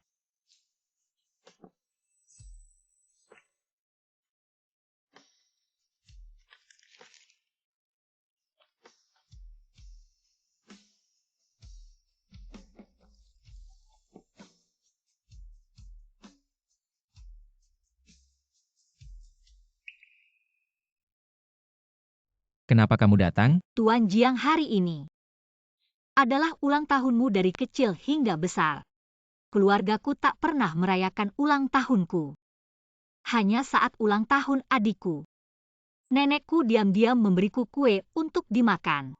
Kenapa kamu datang? Tuan Jiang, hari ini adalah ulang tahunmu dari kecil hingga besar. Keluargaku tak pernah merayakan ulang tahunku. Hanya saat ulang tahun adikku. Nenekku diam-diam memberiku kue untuk dimakan.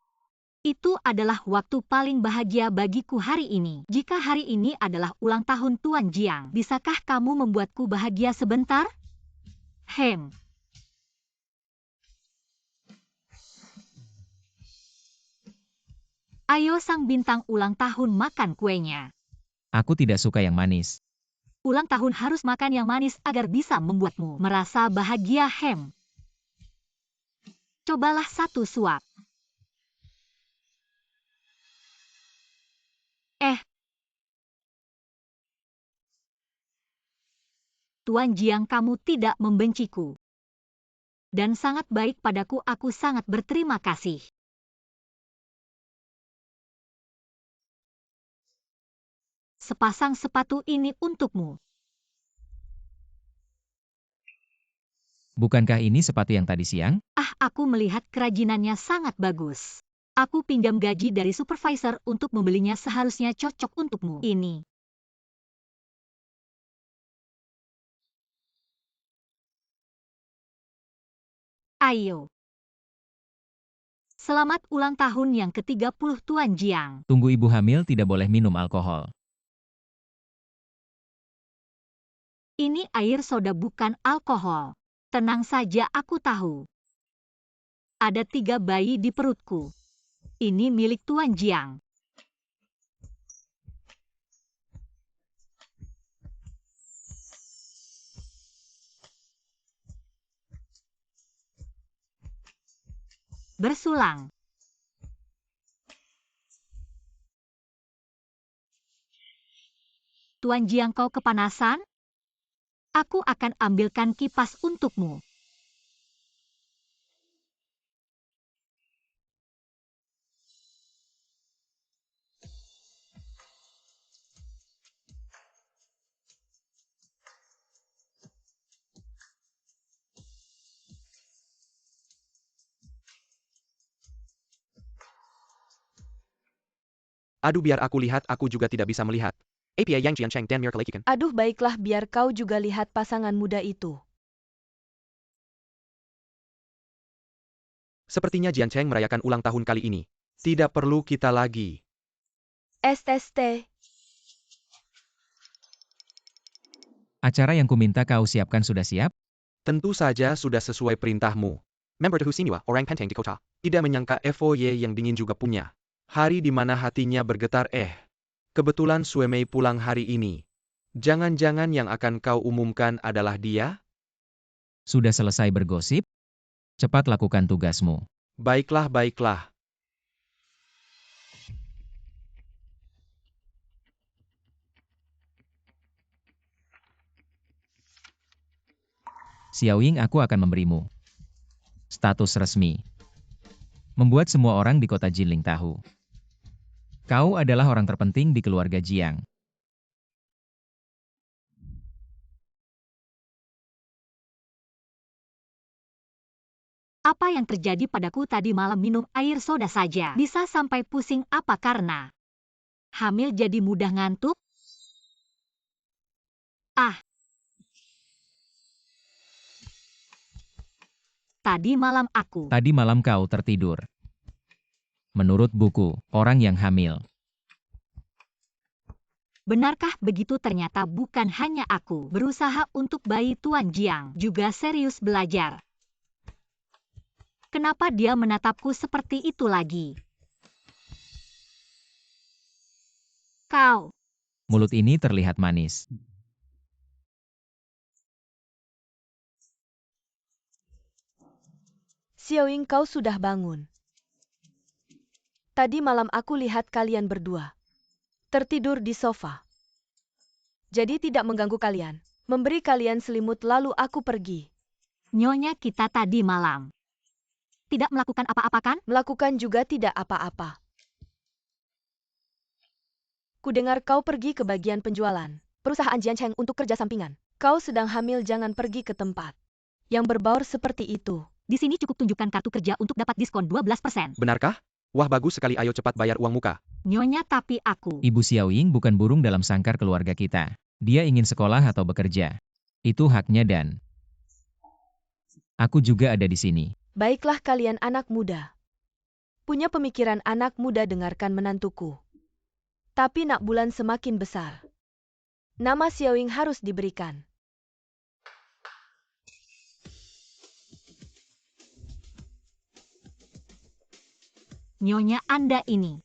Itu adalah waktu paling bahagia bagiku hari ini. Jika hari ini adalah ulang tahun Tuan Jiang, bisakah kamu membuatku bahagia sebentar? Hem. Ayo sang bintang ulang tahun, makan kuenya. Aku tidak suka yang manis. Ulang tahun harus makan yang manis agar bisa membuatmu merasa bahagia. Hem. Cobalah satu suap. Tuan Jiang, kamu tidak membenciku. Dan sangat baik padaku, aku sangat berterima kasih. Sepasang sepatu ini untukmu. Bukankah ini sepatu yang tadi siang? Ah, aku melihat kerajinannya sangat bagus. Aku pinjam gaji dari supervisor untuk membelinya, seharusnya cocok untukmu. Ini. Ayo. Selamat ulang tahun yang ke-30 Tuan Jiang. Tunggu, ibu hamil tidak boleh minum alkohol. Ini air soda, bukan alkohol. Tenang saja, aku tahu. Ada 3 bayi di perutku. Ini milik Tuan Jiang. bersulang. Tuan Jiang, kau kepanasan? Aku akan ambilkan kipas untukmu. Aduh, biar aku lihat, aku juga tidak bisa melihat. APA Yang Jiancheng dan Mir Kelekikan. Aduh, baiklah, biar kau juga lihat pasangan muda itu. Sepertinya Jiancheng merayakan ulang tahun kali ini. Tidak perlu kita lagi. SST. Acara yang kuminta kau siapkan sudah siap? Tentu saja sudah sesuai perintahmu. Member Husiniwa, orang penting di kota. Tidak menyangka FOY yang dingin juga punya. Hari di mana hatinya bergetar. Kebetulan Suemei pulang hari ini. Jangan-jangan yang akan kau umumkan adalah dia? Sudah selesai bergosip? Cepat lakukan tugasmu. Baiklah, baiklah. Xiaoying, aku akan memberimu status resmi. Membuat semua orang di kota Jinling tahu. Kau adalah orang terpenting di keluarga Jiang. Apa yang terjadi padaku tadi malam? Minum air soda saja bisa sampai pusing. Apa karena hamil jadi mudah ngantuk? Tadi malam kau tertidur. Menurut buku, orang yang hamil. Benarkah begitu? Ternyata bukan hanya aku berusaha untuk bayi Tuan Jiang juga serius belajar. Kenapa dia menatapku seperti itu lagi? Kau. Mulut ini terlihat manis. Xiaoying, kau sudah bangun. Tadi malam aku lihat kalian berdua tertidur di sofa. Jadi tidak mengganggu kalian. Memberi kalian selimut lalu aku pergi. Nyonya, kita tadi malam tidak melakukan apa-apa kan? Melakukan juga tidak apa-apa. Kudengar kau pergi ke bagian penjualan perusahaan Jiancheng untuk kerja sampingan. Kau sedang hamil, jangan pergi ke tempat yang berbaur seperti itu. Di sini cukup tunjukkan kartu kerja untuk dapat diskon 12%. Benarkah? Wah, bagus sekali, ayo cepat bayar uang muka. Nyonya, tapi aku. Ibu Xiaoying bukan burung dalam sangkar keluarga kita. Dia ingin sekolah atau bekerja. Itu haknya dan aku juga ada di sini. Baiklah kalian anak muda. Punya pemikiran anak muda, dengarkan menantuku. Tapi nak bulan semakin besar. Nama Xiaoying harus diberikan. Nyonya, Anda ini.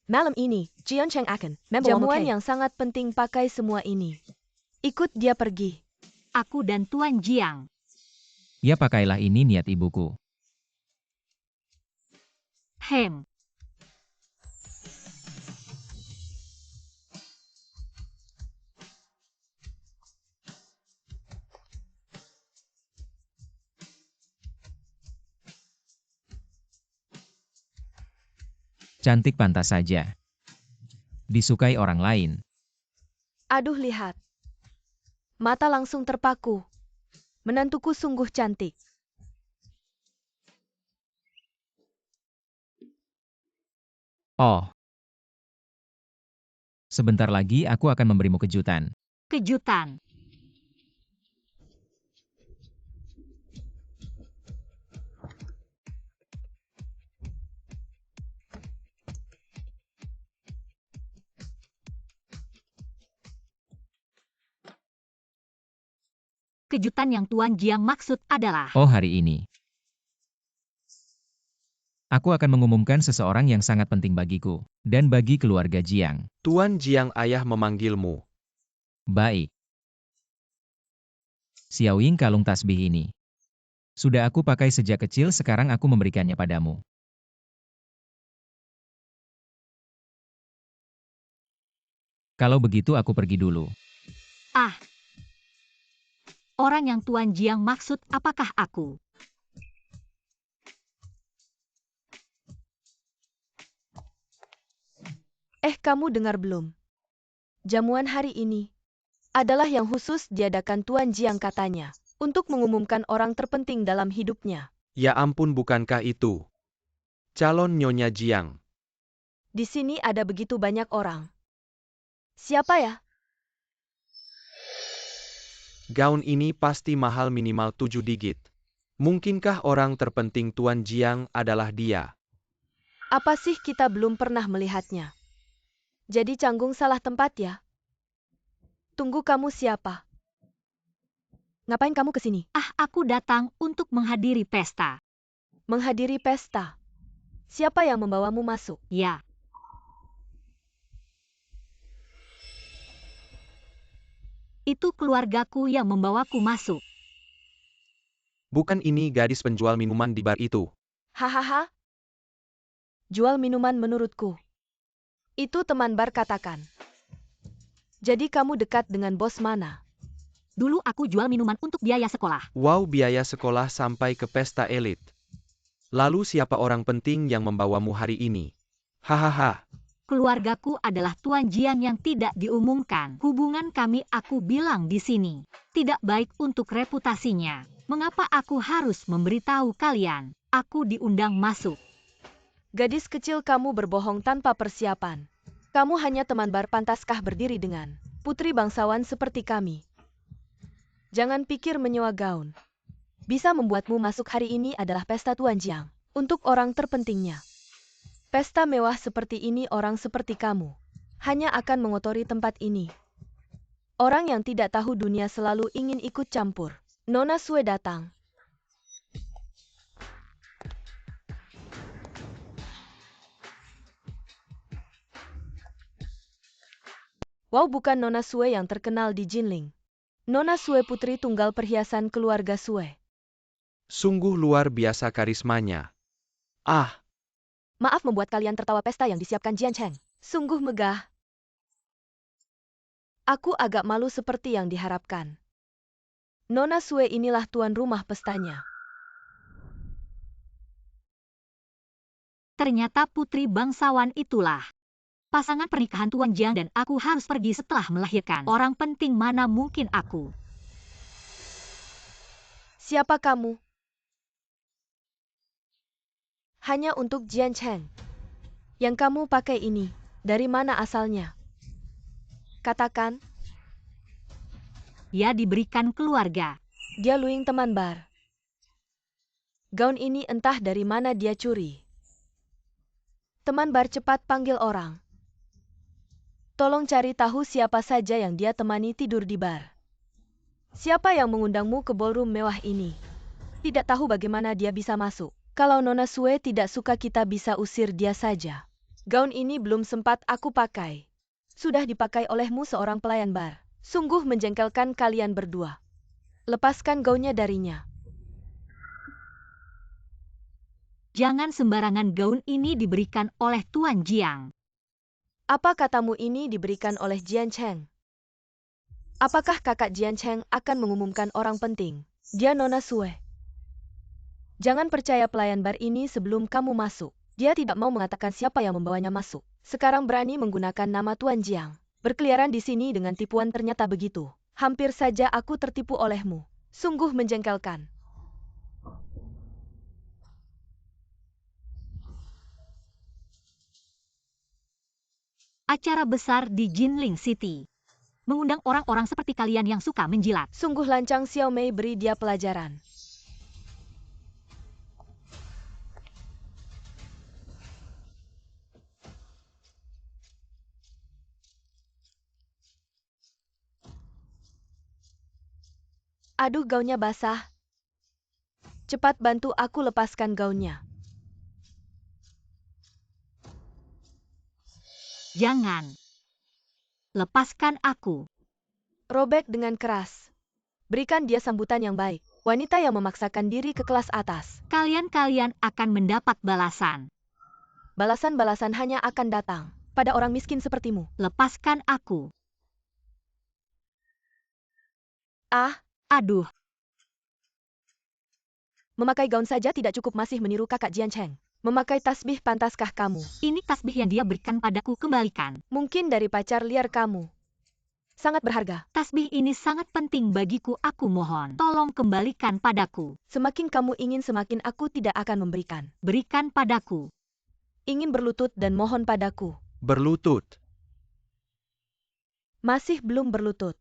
Malam ini, Jiancheng akan jamuan yang sangat penting, pakai semua ini. Ikut dia pergi. Aku dan Tuan Jiang. Ya, pakailah ini, niat ibuku. Hem. Cantik, pantas saja disukai orang lain. Aduh, lihat. Mata langsung terpaku. Menantuku sungguh cantik. Oh. Sebentar lagi aku akan memberimu kejutan. Kejutan. Kejutan yang Tuan Jiang maksud adalah... Oh, hari ini aku akan mengumumkan seseorang yang sangat penting bagiku dan bagi keluarga Jiang. Tuan Jiang, ayah memanggilmu. Baik. Xiaoying, kalung tasbih ini Sudah aku pakai sejak kecil, sekarang aku memberikannya padamu. Kalau begitu aku pergi dulu. Ah, orang yang Tuan Jiang maksud apakah aku? Kamu dengar belum? Jamuan hari ini adalah yang khusus diadakan Tuan Jiang katanya, untuk mengumumkan orang terpenting dalam hidupnya. Ya ampun, bukankah itu calon Nyonya Jiang? Di sini ada begitu banyak orang. Siapa ya? Gaun ini pasti mahal, minimal 7 digit. Mungkinkah orang terpenting Tuan Jiang adalah dia? Apa sih, kita belum pernah melihatnya. Jadi canggung salah tempat ya? Tunggu, kamu siapa? Ngapain kamu ke sini? Ah, aku datang untuk menghadiri pesta. Menghadiri pesta? Siapa yang membawamu masuk? Ya. Itu keluargaku yang membawaku masuk. Bukan ini gadis penjual minuman di bar itu? Hahaha. Jual minuman menurutku. Itu teman bar katakan. Jadi kamu dekat dengan bos mana? Dulu aku jual minuman untuk biaya sekolah. Wow, biaya sekolah sampai ke pesta elit. Lalu siapa orang penting yang membawamu hari ini? Hahaha. Keluargaku adalah Tuan Jiang yang tidak diumumkan. Hubungan kami, aku bilang di sini, tidak baik untuk reputasinya. Mengapa aku harus memberitahu kalian? Aku diundang masuk. Gadis kecil, kamu berbohong tanpa persiapan. Kamu hanya teman bar, pantaskah berdiri dengan putri bangsawan seperti kami? Jangan pikir menyewa gaun bisa membuatmu masuk. Hari ini adalah pesta Tuan Jiang, untuk orang terpentingnya. Pesta mewah seperti ini, orang seperti kamu hanya akan mengotori tempat ini. Orang yang tidak tahu dunia selalu ingin ikut campur. Nona Sue datang. Wow, bukan Nona Sue yang terkenal di Jinling. Nona Sue, putri tunggal perhiasan keluarga Sue. Sungguh luar biasa karismanya. Ah, Maaf membuat kalian tertawa. Pesta yang disiapkan Jian Cheng sungguh megah. Aku agak malu seperti yang diharapkan. Nona Sue inilah tuan rumah pestanya. Ternyata putri bangsawan itulah pasangan pernikahan Tuan Jiang, dan aku harus pergi setelah melahirkan. Orang penting mana mungkin aku? Siapa kamu? Hanya untuk Jian Cheng. Yang kamu pakai ini, dari mana asalnya? Katakan. Ya, diberikan keluarga. Dia Luing, teman bar. Gaun ini entah dari mana dia curi. Teman bar, cepat panggil orang. Tolong cari tahu siapa saja yang dia temani tidur di bar. Siapa yang mengundangmu ke ballroom mewah ini? Tidak tahu bagaimana dia bisa masuk. Kalau Nona Sue tidak suka, kita bisa usir dia saja. Gaun ini belum sempat aku pakai. Sudah dipakai olehmu, seorang pelayan bar. Sungguh menjengkelkan kalian berdua. Lepaskan gaunnya darinya. Jangan sembarangan, gaun ini diberikan oleh Tuan Jiang. Apa katamu ini diberikan oleh Jian Cheng? Apakah kakak Jian Cheng akan mengumumkan orang penting? Dia Nona Sue. Jangan percaya pelayan bar ini sebelum kamu masuk. Dia tidak mau mengatakan siapa yang membawanya masuk. Sekarang berani menggunakan nama Tuan Jiang. Berkeliaran di sini dengan tipuan, ternyata begitu. Hampir saja aku tertipu olehmu. Sungguh menjengkelkan. Acara besar di Jinling City. Mengundang orang-orang seperti kalian yang suka menjilat. Sungguh lancang, Xiao Mei, beri dia pelajaran. Aduh, gaunnya basah. Cepat bantu aku lepaskan gaunnya. Jangan. Lepaskan aku. Robek dengan keras. Berikan dia sambutan yang baik. Wanita yang memaksakan diri ke kelas atas. Kalian akan mendapat balasan. Balasan-balasan hanya akan datang pada orang miskin sepertimu. Lepaskan aku. Ah, Aduh, memakai gaun saja tidak cukup, masih meniru kakak Jian Cheng. Memakai tasbih, pantaskah kamu? ini tasbih yang dia berikan padaku, kembalikan. Mungkin dari pacar liar kamu. Sangat berharga. Tasbih ini sangat penting bagiku, aku mohon. Tolong kembalikan padaku. Semakin kamu ingin, semakin aku tidak akan memberikan. Berikan padaku. Ingin berlutut dan mohon padaku. Berlutut. Masih belum berlutut.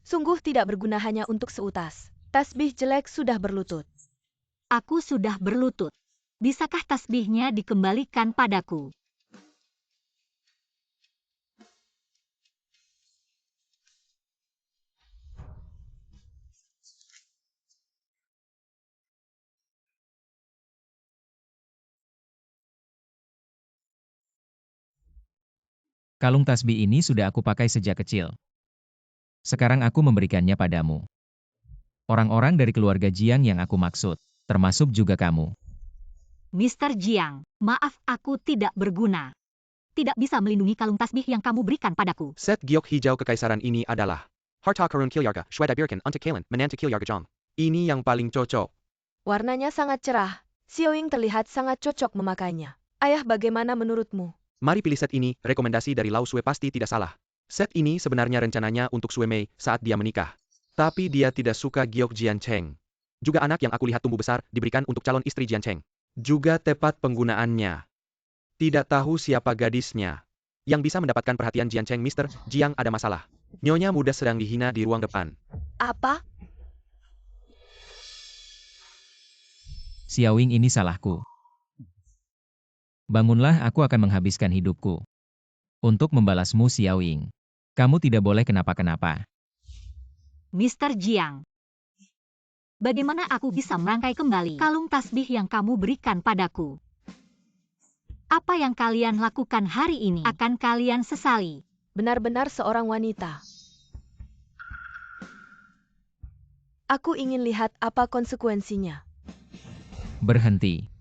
Sungguh tidak berguna, hanya untuk seutas. Tasbih jelek sudah berlutut. Aku sudah berlutut. Bisakah tasbihnya dikembalikan padaku? Kalung tasbih ini sudah aku pakai sejak kecil. Sekarang aku memberikannya padamu. Orang-orang dari keluarga Jiang yang aku maksud, termasuk juga kamu. Mr. Jiang, maaf, aku tidak berguna. Tidak bisa melindungi kalung tasbih yang kamu berikan padaku. Set giok hijau kekaisaran ini adalah Harta Karun Kilyarga, Shwai Dibirkan untuk Kalen, Menantu Kilyarga Jong. Ini yang paling cocok. Warnanya sangat cerah. Xiaoying terlihat sangat cocok memakainya. Ayah, bagaimana menurutmu? Mari pilih set ini, rekomendasi dari Lau Sue pasti tidak salah. Set ini sebenarnya rencananya untuk Sue Mei saat dia menikah. Tapi dia tidak suka giok Jian Cheng. Juga anak yang aku lihat tumbuh besar diberikan untuk calon istri Jian Cheng. Juga tepat penggunaannya. Tidak tahu siapa gadisnya yang bisa mendapatkan perhatian Jian Cheng. Mr. Jiang, ada masalah. Nyonya muda sedang dihina di ruang depan. Apa? Xiaoying, ini salahku. Bangunlah, aku akan menghabiskan hidupku untuk membalasmu, Xiaoying. Kamu tidak boleh kenapa-kenapa. Mr. Jiang, bagaimana aku bisa merangkai kembali kalung tasbih yang kamu berikan padaku? Apa yang kalian lakukan hari ini akan kalian sesali. Benar-benar seorang wanita. Aku ingin lihat apa konsekuensinya. Berhenti.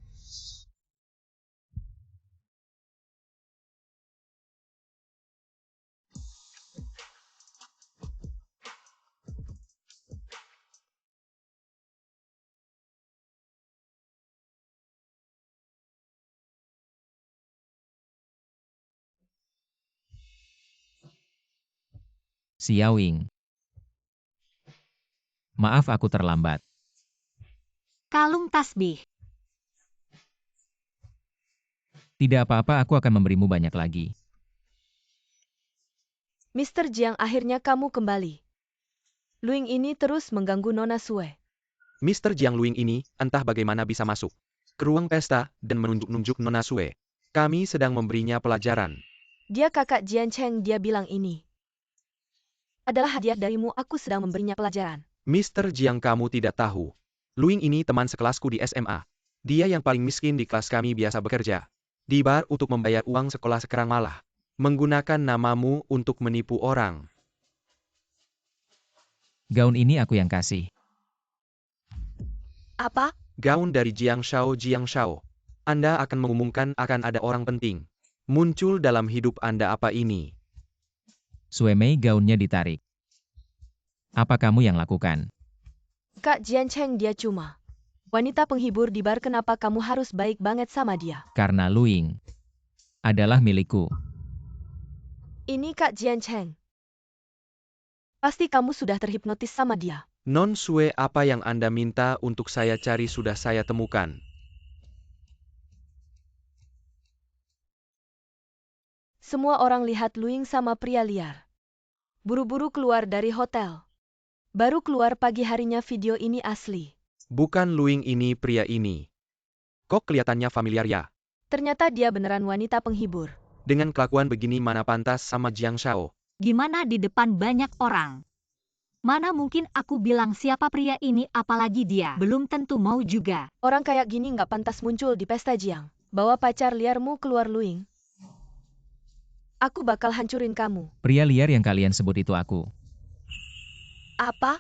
Xiaoying. Maaf, aku terlambat. Kalung tasbih. Tidak apa-apa, aku akan memberimu banyak lagi. Mr. Jiang, akhirnya kamu kembali. Luing ini terus mengganggu Nona Sue. Mr. Jiang Luing ini entah bagaimana bisa masuk ke ruang pesta dan menunjuk-nunjuk Nona Sue. Kami sedang memberinya pelajaran. Dia kakak Jian Cheng, dia bilang ini adalah hadiah darimu, aku sedang memberinya pelajaran. Mr. Jiang, kamu tidak tahu. Luing ini teman sekelasku di SMA. Dia yang paling miskin di kelas kami, biasa bekerja di bar untuk membayar uang sekolah, sekarang malah menggunakan namamu untuk menipu orang. Gaun ini aku yang kasih. Apa? Gaun dari Jiang Shao. Jiang Shao. Anda akan mengumumkan akan ada orang penting muncul dalam hidup Anda. Apa ini? Sue Mei, gaunnya ditarik. Apa kamu yang lakukan? Kak Jian Cheng, dia cuma wanita penghibur di bar, kenapa kamu harus baik banget sama dia? Karena Luing adalah milikku. Ini Kak Jian Cheng. Pasti kamu sudah terhipnotis sama dia. Non Sue, apa yang Anda minta untuk saya cari sudah saya temukan. Semua orang lihat Luing sama pria liar. Buru-buru keluar dari hotel. Baru keluar pagi harinya, video ini asli. Bukan Luing ini, pria ini. Kok kelihatannya familiar ya? Ternyata dia beneran wanita penghibur. Dengan kelakuan begini mana pantas sama Jiang Shao? Gimana di depan banyak orang? Mana mungkin aku bilang siapa pria ini, apalagi dia belum tentu mau juga. Orang kayak gini nggak pantas muncul di pesta Jiang. Bawa pacar liarmu keluar, Luing. Aku bakal hancurin kamu. Pria liar yang kalian sebut itu aku. Apa?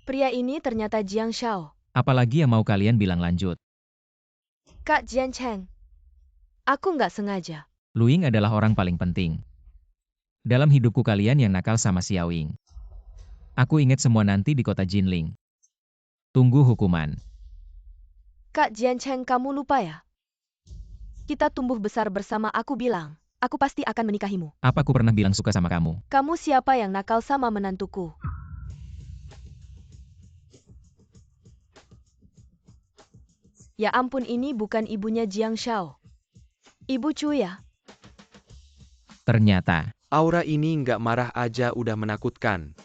Pria ini ternyata Jiang Xiao. Apalagi yang mau kalian bilang lanjut. Kak Jian Cheng. Aku nggak sengaja. Luing adalah orang paling penting. Dalam hidupku kalian yang nakal sama Xiaoying. Aku ingat semua nanti di kota Jinling. Tunggu hukuman. Kak Jian Cheng, kamu lupa ya? Kita tumbuh besar bersama, aku bilang. Aku pasti akan menikahimu. Apa aku pernah bilang suka sama kamu? Kamu siapa yang nakal sama menantuku? Ya ampun, ini bukan ibunya Jiang Xiao. Ibu Chu ya? Ternyata, Aura ini nggak marah aja udah menakutkan.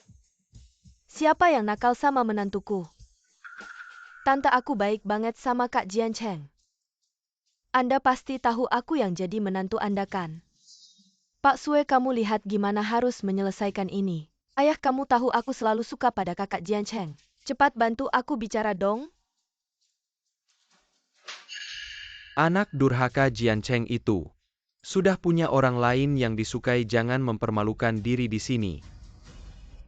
Siapa yang nakal sama menantuku? Tante, aku baik banget sama Kak Jian Cheng. Anda pasti tahu aku yang jadi menantu Anda kan? Pak Sue, kamu lihat gimana harus menyelesaikan ini. Ayah kamu tahu aku selalu suka pada kakak Jian Cheng. Cepat bantu aku bicara dong. Anak durhaka Jian Cheng itu. Sudah punya orang lain yang disukai, jangan mempermalukan diri di sini.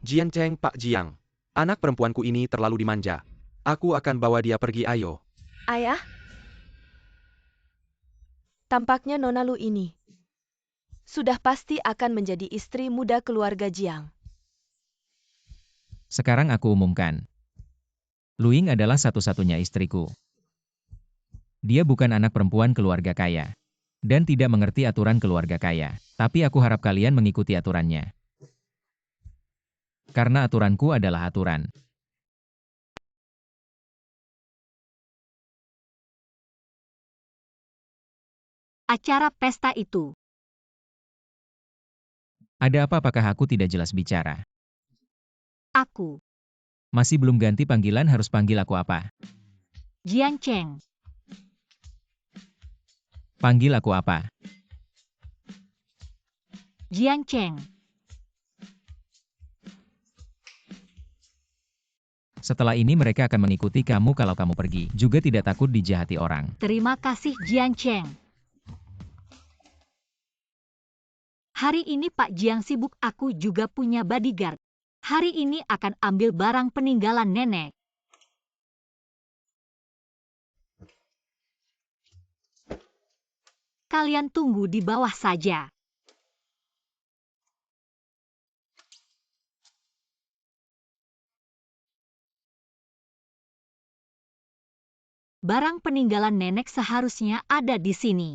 Jian Cheng, Pak Jiang. Anak perempuanku ini terlalu dimanja. Aku akan bawa dia pergi, ayo. Ayah? Tampaknya Nona Lu ini sudah pasti akan menjadi istri muda keluarga Jiang. sekarang aku umumkan. Luing adalah satu-satunya istriku. Dia bukan anak perempuan keluarga kaya. Dan tidak mengerti aturan keluarga kaya. Tapi aku harap kalian mengikuti aturannya. Karena aturanku adalah aturan. Acara pesta itu. Ada apa, apakah aku tidak jelas bicara? Aku, Masih belum ganti panggilan, harus panggil aku apa? Jian Cheng. Panggil aku apa? Jian Cheng. Setelah ini mereka akan mengikuti kamu kalau kamu pergi. Juga tidak takut dijahati orang. Terima kasih Jian Cheng. Hari ini Pak Jiang sibuk, aku juga punya bodyguard. Hari ini akan ambil barang peninggalan nenek. Kalian tunggu di bawah saja. Barang peninggalan nenek seharusnya ada di sini.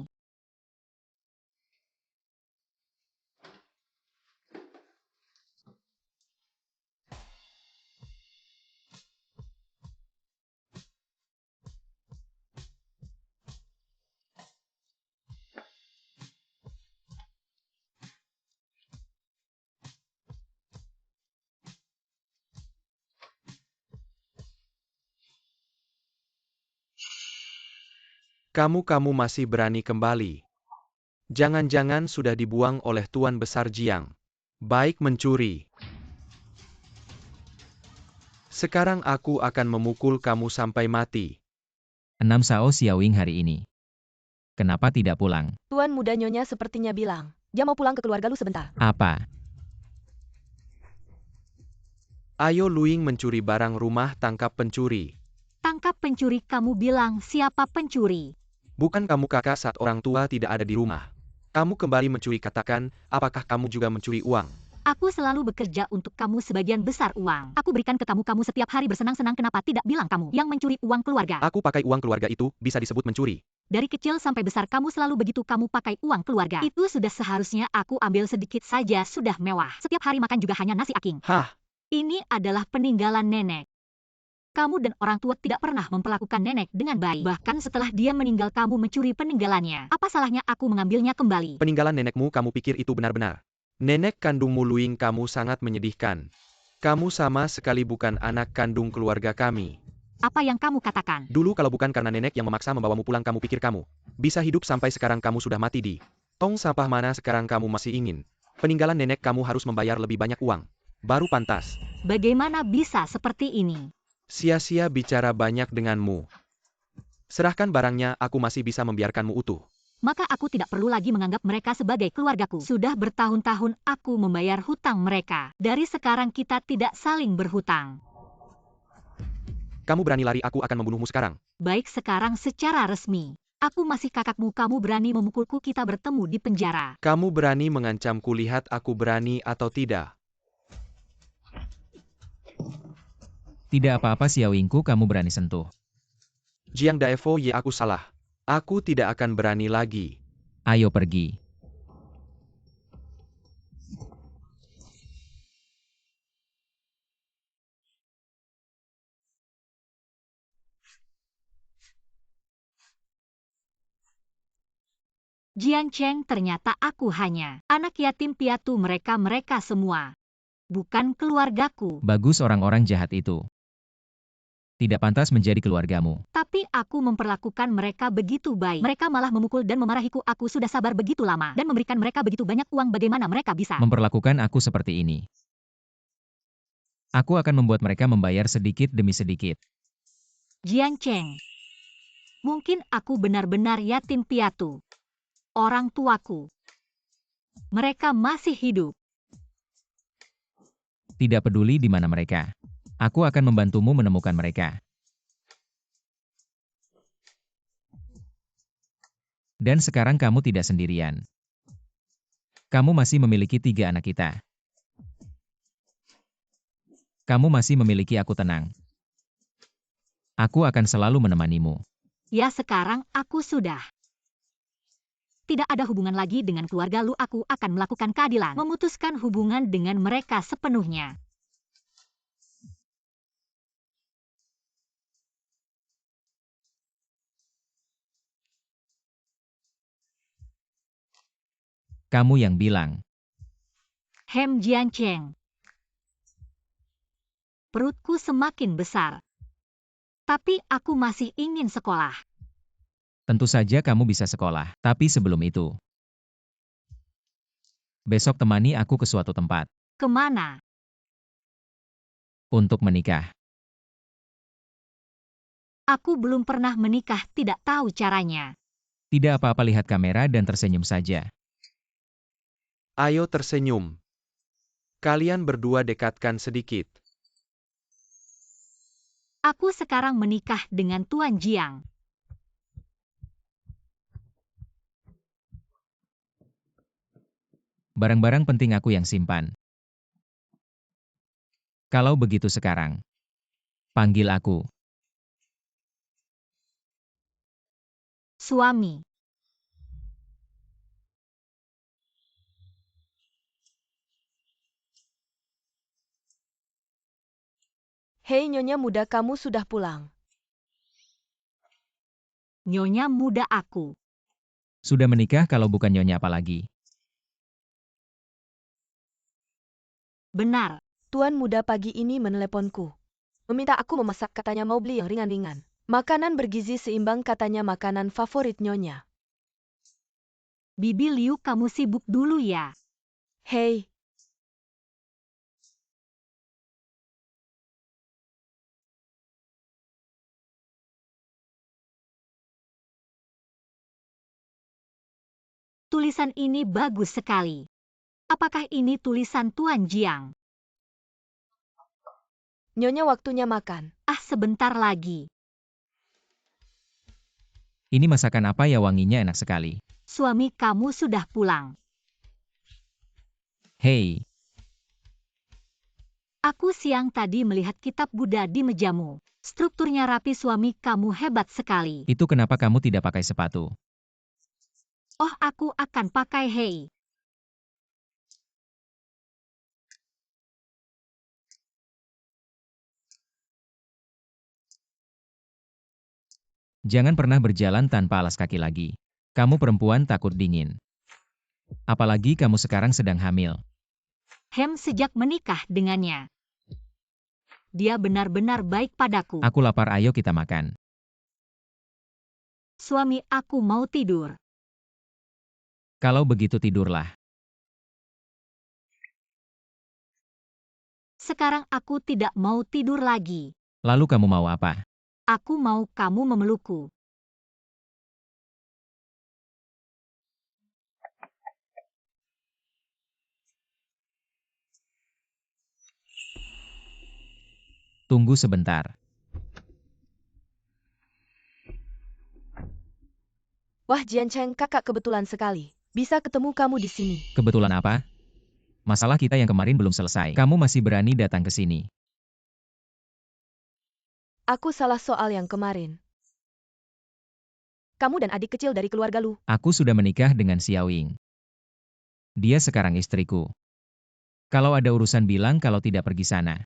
Kamu masih berani kembali. Jangan-jangan sudah dibuang oleh Tuan Besar Jiang. Baik mencuri. Sekarang aku akan memukul kamu sampai mati. 6 Sao Xiaoying hari ini. Kenapa tidak pulang? Tuan muda Nyonya sepertinya bilang, dia mau pulang ke keluarga Lu sebentar. Apa? Ayo Luing mencuri barang rumah, tangkap pencuri. Tangkap pencuri, kamu bilang siapa pencuri? Bukan kamu kakak saat orang tua tidak ada di rumah. Kamu kembali mencuri, katakan, apakah kamu juga mencuri uang? Aku selalu bekerja untuk kamu, sebagian besar uang. Aku berikan ke kamu, kamu setiap hari bersenang-senang, kenapa tidak bilang kamu yang mencuri uang keluarga? Aku pakai uang keluarga itu, bisa disebut mencuri. Dari kecil sampai besar kamu selalu begitu, kamu pakai uang keluarga. Itu sudah seharusnya aku ambil sedikit saja, sudah mewah. Setiap hari makan juga hanya nasi aking. Hah? Ini adalah peninggalan nenek. Kamu dan orang tua tidak pernah memperlakukan nenek dengan baik. Bahkan setelah dia meninggal kamu mencuri peninggalannya. Apa salahnya aku mengambilnya kembali? Peninggalan nenekmu, kamu pikir itu benar-benar? Nenek kandungmu Luing, kamu sangat menyedihkan. Kamu sama sekali bukan anak kandung keluarga kami. Apa yang kamu katakan? Dulu kalau bukan karena nenek yang memaksa membawamu pulang, kamu pikir kamu bisa hidup sampai sekarang? Kamu sudah mati di tong sampah mana sekarang kamu masih ingin peninggalan nenek? Kamu harus membayar lebih banyak uang. Baru pantas. Bagaimana bisa seperti ini? Sia-sia bicara banyak denganmu. Serahkan barangnya, aku masih bisa membiarkanmu utuh. Maka aku tidak perlu lagi menganggap mereka sebagai keluargaku. Sudah bertahun-tahun aku membayar hutang mereka. Dari sekarang kita tidak saling berhutang. Kamu berani lari, aku akan membunuhmu sekarang. Baik, sekarang secara resmi. Aku masih kakakmu, kamu berani memukulku, kita bertemu di penjara. Kamu berani mengancamku, lihat aku berani atau tidak. Tidak apa-apa Xiao Yingku, kamu berani sentuh. Jiang Daefo Ye, aku salah. Aku tidak akan berani lagi. Ayo pergi. Jiang Cheng, ternyata aku hanya anak yatim piatu mereka semua. Bukan keluargaku. Bagus, orang-orang jahat itu tidak pantas menjadi keluargamu. Tapi aku memperlakukan mereka begitu baik. Mereka malah memukul dan memarahiku. Aku sudah sabar begitu lama dan memberikan mereka begitu banyak uang. Bagaimana mereka bisa Memperlakukan aku seperti ini? Aku akan membuat mereka membayar sedikit demi sedikit. Jiang Cheng, mungkin aku benar-benar yatim piatu. Orang tuaku, mereka masih hidup. Tidak peduli di mana mereka. Aku akan membantumu menemukan mereka. Dan sekarang kamu tidak sendirian. Kamu masih memiliki 3 anak kita. Kamu masih memiliki aku, tenang. Aku akan selalu menemanimu. Ya, sekarang aku sudah tidak ada hubungan lagi dengan keluarga Lu. Aku akan melakukan keadilan, memutuskan hubungan dengan mereka sepenuhnya. Kamu yang bilang. Hem Jiang Cheng. Perutku semakin besar. Tapi aku masih ingin sekolah. Tentu saja kamu bisa sekolah, tapi sebelum itu, besok temani aku ke suatu tempat. Kemana? Untuk menikah. Aku belum pernah menikah, tidak tahu caranya. Tidak apa-apa, lihat kamera dan tersenyum saja. Ayo tersenyum. Kalian berdua dekatkan sedikit. Aku sekarang menikah dengan Tuan Jiang. Barang-barang penting aku yang simpan. Kalau begitu sekarang, panggil aku Suami. Hei Nyonya muda, kamu sudah pulang. Nyonya muda aku. sudah menikah, kalau bukan nyonya apalagi. Benar. Tuan muda pagi ini meneleponku. Meminta aku memasak, katanya mau beli yang ringan-ringan. Makanan bergizi seimbang, katanya makanan favorit Nyonya. Bibi Liu, kamu sibuk dulu ya. Hei, Tulisan ini bagus sekali. Apakah ini tulisan Tuan Jiang? Nyonya waktunya makan. Ah, sebentar lagi. Ini masakan apa ya, wanginya enak sekali. Suami kamu sudah pulang. Hei, Aku siang tadi melihat kitab Buddha di mejamu. Strukturnya rapi, suami kamu hebat sekali. itu kenapa kamu tidak pakai sepatu? Oh, aku akan pakai. Hei. Jangan pernah berjalan tanpa alas kaki lagi. Kamu perempuan takut dingin. Apalagi kamu sekarang sedang hamil. Hem, sejak menikah dengannya, dia benar-benar baik padaku. Aku lapar, ayo kita makan. Suami, aku mau tidur. Kalau begitu tidurlah. Sekarang aku tidak mau tidur lagi. Lalu kamu mau apa? Aku mau kamu memelukku. Tunggu sebentar. Wah Jian Cheng, kakak kebetulan sekali. Bisa ketemu kamu di sini. Kebetulan apa? Masalah kita yang kemarin belum selesai. Kamu masih berani datang ke sini. Aku salah soal yang kemarin. Kamu dan adik kecil dari keluarga Lu. Aku sudah menikah dengan Xiao Ying. Dia sekarang istriku. Kalau ada urusan bilang kalau tidak pergi sana.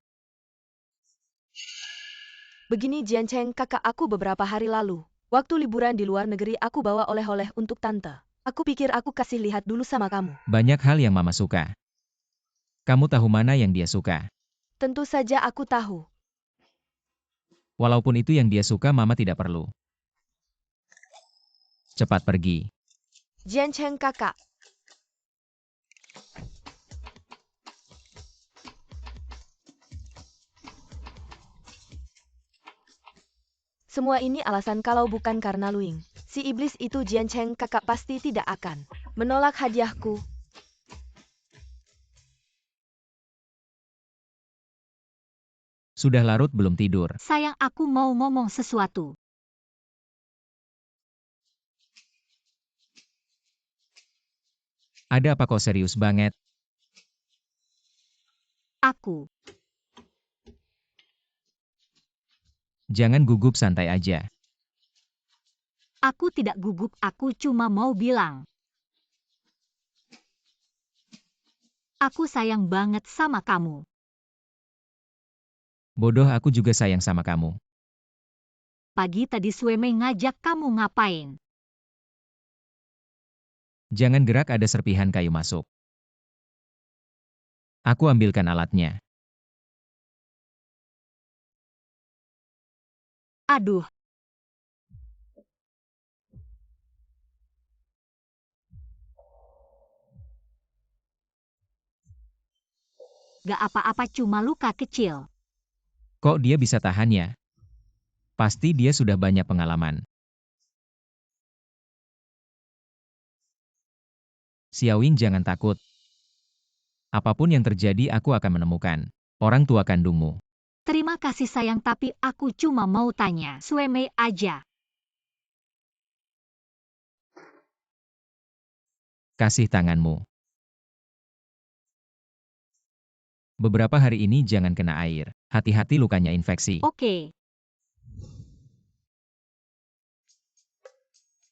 Begini Jian Cheng, kakak aku beberapa hari lalu. Waktu liburan di luar negeri aku bawa oleh-oleh untuk tante. Aku pikir aku kasih lihat dulu sama kamu. Banyak hal yang mama suka. Kamu tahu mana yang dia suka. Tentu saja aku tahu. Walaupun itu yang dia suka, mama tidak perlu. Cepat pergi. Jian Cheng kakak. Semua ini alasan kalau bukan karena Luing. Si iblis itu Jian Cheng kakak pasti tidak akan menolak hadiahku. Sudah larut belum tidur. Sayang, aku mau ngomong sesuatu. Ada apa kok serius banget? Aku. Jangan gugup, santai aja. Aku tidak gugup, aku cuma mau bilang. Aku sayang banget sama kamu. Bodoh, aku juga sayang sama kamu. Pagi tadi Sueme ngajak kamu ngapain? Jangan gerak, ada serpihan kayu masuk. Aku ambilkan alatnya. Aduh. Gak apa-apa, cuma luka kecil. Kok dia bisa tahan ya? Pasti dia sudah banyak pengalaman. Xiaoying, jangan takut. Apapun yang terjadi, aku akan menemukan orang tua kandungmu. Terima kasih sayang, tapi aku cuma mau tanya. Sueme aja. Kasih tanganmu. Beberapa hari ini jangan kena air. Hati-hati, lukanya infeksi. Oke.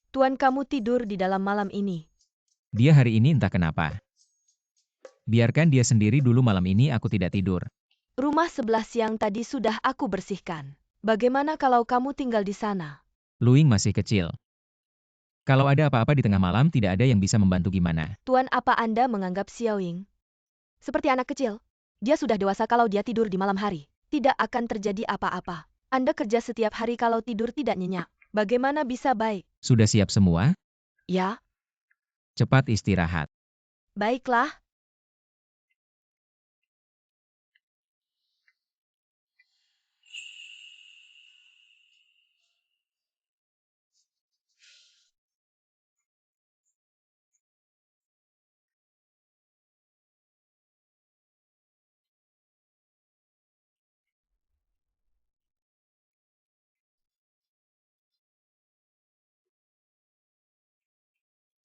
Tuan kamu tidur di dalam malam ini. Dia hari ini entah kenapa. Biarkan dia sendiri dulu, malam ini aku tidak tidur. Rumah sebelah siang tadi sudah aku bersihkan. Bagaimana kalau kamu tinggal di sana? Luing masih kecil. Kalau ada apa-apa di tengah malam, tidak ada yang bisa membantu gimana. Tuan, apa Anda menganggap Xiaoying seperti anak kecil? Dia sudah dewasa, kalau dia tidur di malam hari, tidak akan terjadi apa-apa. Anda kerja setiap hari, kalau tidur tidak nyenyak, bagaimana bisa baik? Sudah siap semua? Ya, Cepat istirahat. baiklah.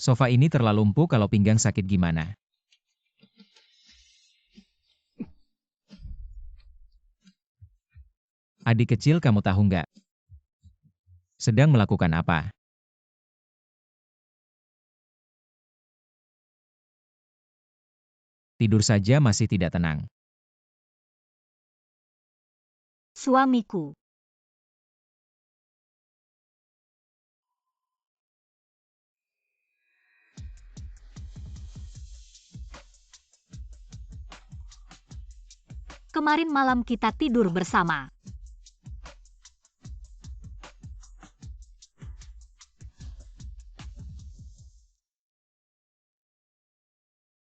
Sofa ini terlalu empuk, kalau pinggang sakit gimana? Adik kecil, kamu tahu nggak? Sedang melakukan apa? Tidur saja masih tidak tenang. Suamiku. Kemarin malam kita tidur bersama.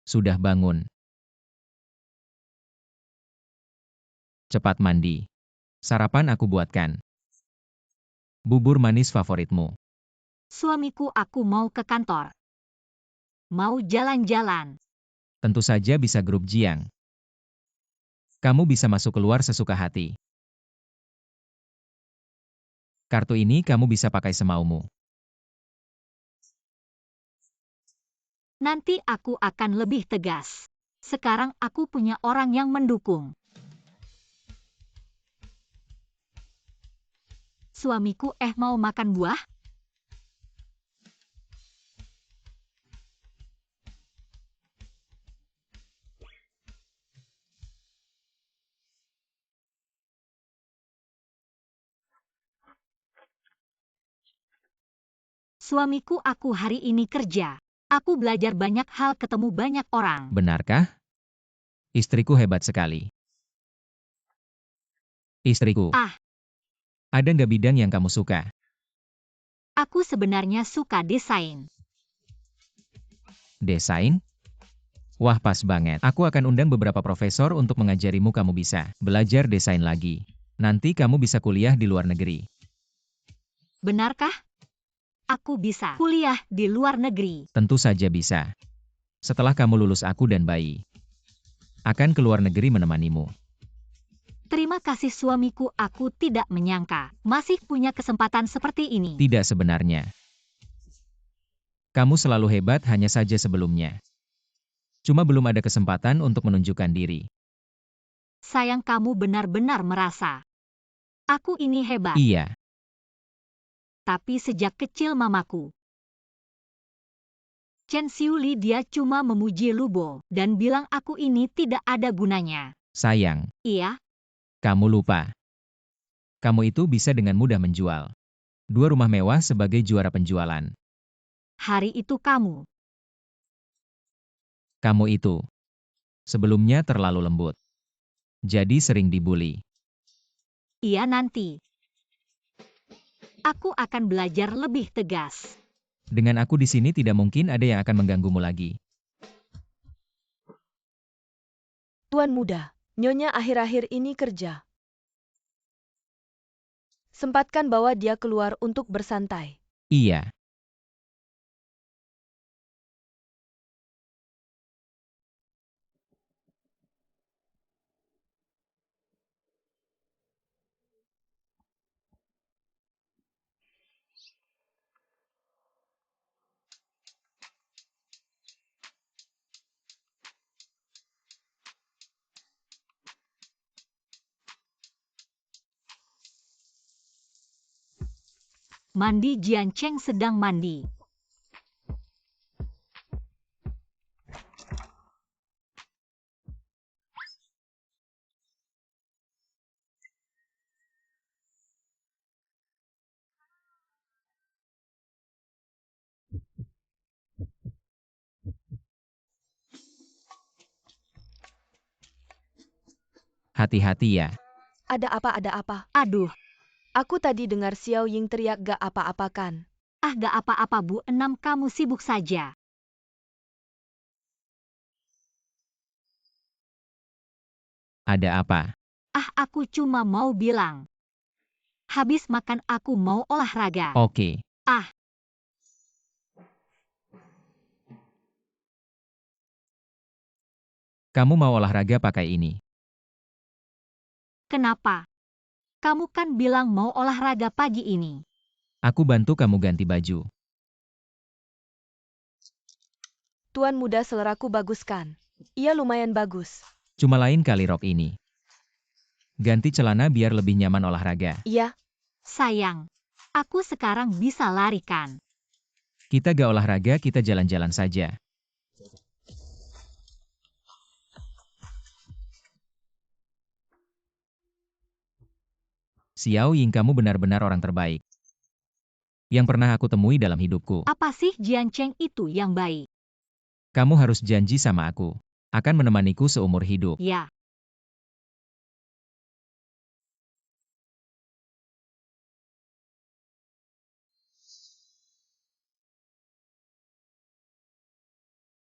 Sudah bangun. Cepat mandi. Sarapan aku buatkan. Bubur manis favoritmu. Suamiku, aku mau ke kantor. Mau jalan-jalan. Tentu saja bisa grup Jiang. Kamu bisa masuk keluar sesuka hati. Kartu ini kamu bisa pakai semaumu. Nanti aku akan lebih tegas. Sekarang aku punya orang yang mendukung. Suamiku, mau makan buah? Suamiku, aku hari ini kerja. Aku belajar banyak hal, ketemu banyak orang. Benarkah? Istriku hebat sekali. Istriku. Ah. Ada nggak bidang yang kamu suka? Aku sebenarnya suka desain. Desain? Wah, pas banget. Aku akan undang beberapa profesor untuk mengajarimu, kamu bisa belajar desain lagi. Nanti kamu bisa kuliah di luar negeri. Benarkah? Aku bisa kuliah di luar negeri. Tentu saja bisa. Setelah kamu lulus, aku dan bayi akan ke luar negeri menemanimu. Terima kasih suamiku, aku tidak menyangka masih punya kesempatan seperti ini. Tidak sebenarnya. Kamu selalu hebat, hanya saja sebelumnya. Cuma belum ada kesempatan untuk menunjukkan diri. Sayang, kamu benar-benar merasa aku ini hebat. Iya. Tapi sejak kecil mamaku, Chen Xiuli, dia cuma memuji Lubo dan bilang aku ini tidak ada gunanya. Sayang, Iya, kamu lupa. Kamu itu bisa dengan mudah menjual 2 rumah mewah sebagai juara penjualan. hari itu kamu. Kamu itu sebelumnya terlalu lembut. Jadi sering dibully. Iya, nanti aku akan belajar lebih tegas. Dengan aku di sini tidak mungkin ada yang akan mengganggumu lagi. Tuan muda, Nyonya akhir-akhir ini kerja. Sempatkan bawa dia keluar untuk bersantai. Iya. Mandi, Jian Cheng sedang mandi. Hati-hati ya. Ada apa, ada apa? Aduh, Aku tadi dengar Xiao Ying teriak gak apa-apa kan? gak apa-apa Bu Enam, kamu sibuk saja. Ada apa? Aku cuma mau bilang. Habis makan aku mau olahraga. Oke. Kamu mau olahraga pakai ini. Kenapa? Kamu kan bilang mau olahraga pagi ini. Aku bantu kamu ganti baju. Tuan muda, seleraku bagus kan? Iya, lumayan bagus. Cuma lain kali rok ini. Ganti celana biar lebih nyaman olahraga. Iya, Sayang, aku sekarang bisa lari kan? Kita gak olahraga, kita jalan-jalan saja. Xiao Ying, kamu benar-benar orang terbaik yang pernah aku temui dalam hidupku. Apa sih Jian Cheng itu yang baik? Kamu harus janji sama aku. Akan menemaniku seumur hidup. Ya.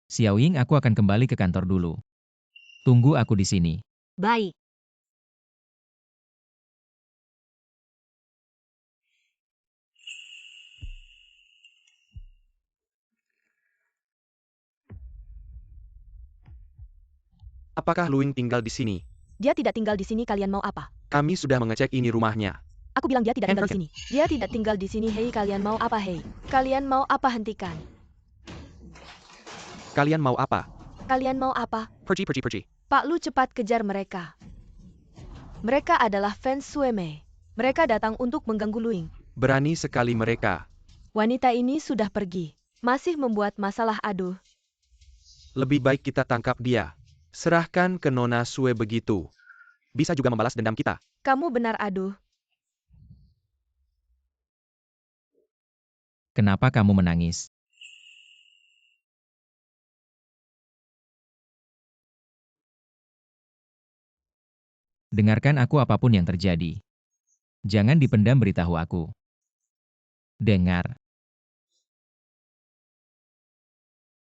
Xiao Ying, aku akan kembali ke kantor dulu. Tunggu aku di sini. Baik. Apakah Luing tinggal di sini? Dia tidak tinggal di sini, kalian mau apa? Kami sudah mengecek ini rumahnya. Aku bilang dia tidak tinggal di Henderson. sini. Dia tidak tinggal di sini, hei kalian mau apa hei? Kalian mau apa, hentikan? Kalian mau apa? Kalian mau apa? Pergi. Pak Lu cepat kejar mereka. Mereka adalah fans Sueme. Mereka datang untuk mengganggu Luing. Berani sekali mereka. Wanita ini sudah pergi. Masih membuat masalah, aduh. Lebih baik kita tangkap dia. Serahkan ke Nona Sue begitu. Bisa juga membalas dendam kita. Kamu benar, aduh. Kenapa kamu menangis? Dengarkan aku apapun yang terjadi. Jangan dipendam, beritahu aku. Dengar.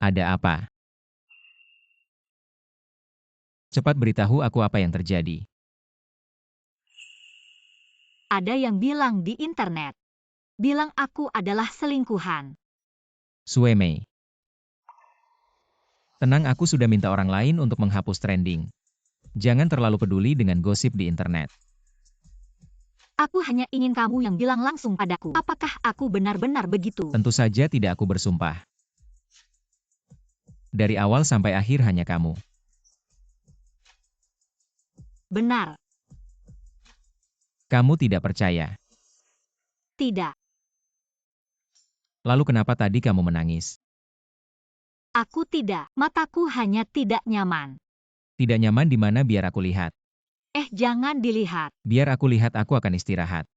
Ada apa? Cepat beritahu aku apa yang terjadi. Ada yang bilang di internet. Bilang aku adalah selingkuhan. Sueme. Tenang, aku sudah minta orang lain untuk menghapus trending. Jangan terlalu peduli dengan gosip di internet. Aku hanya ingin kamu yang bilang langsung padaku. Apakah aku benar-benar begitu? Tentu saja tidak, aku bersumpah. Dari awal sampai akhir hanya kamu. Benar. Kamu tidak percaya. Tidak. Lalu kenapa tadi kamu menangis? Aku tidak. Mataku hanya tidak nyaman. Tidak nyaman di mana, biar aku lihat. Jangan dilihat. Biar aku lihat, aku akan istirahat.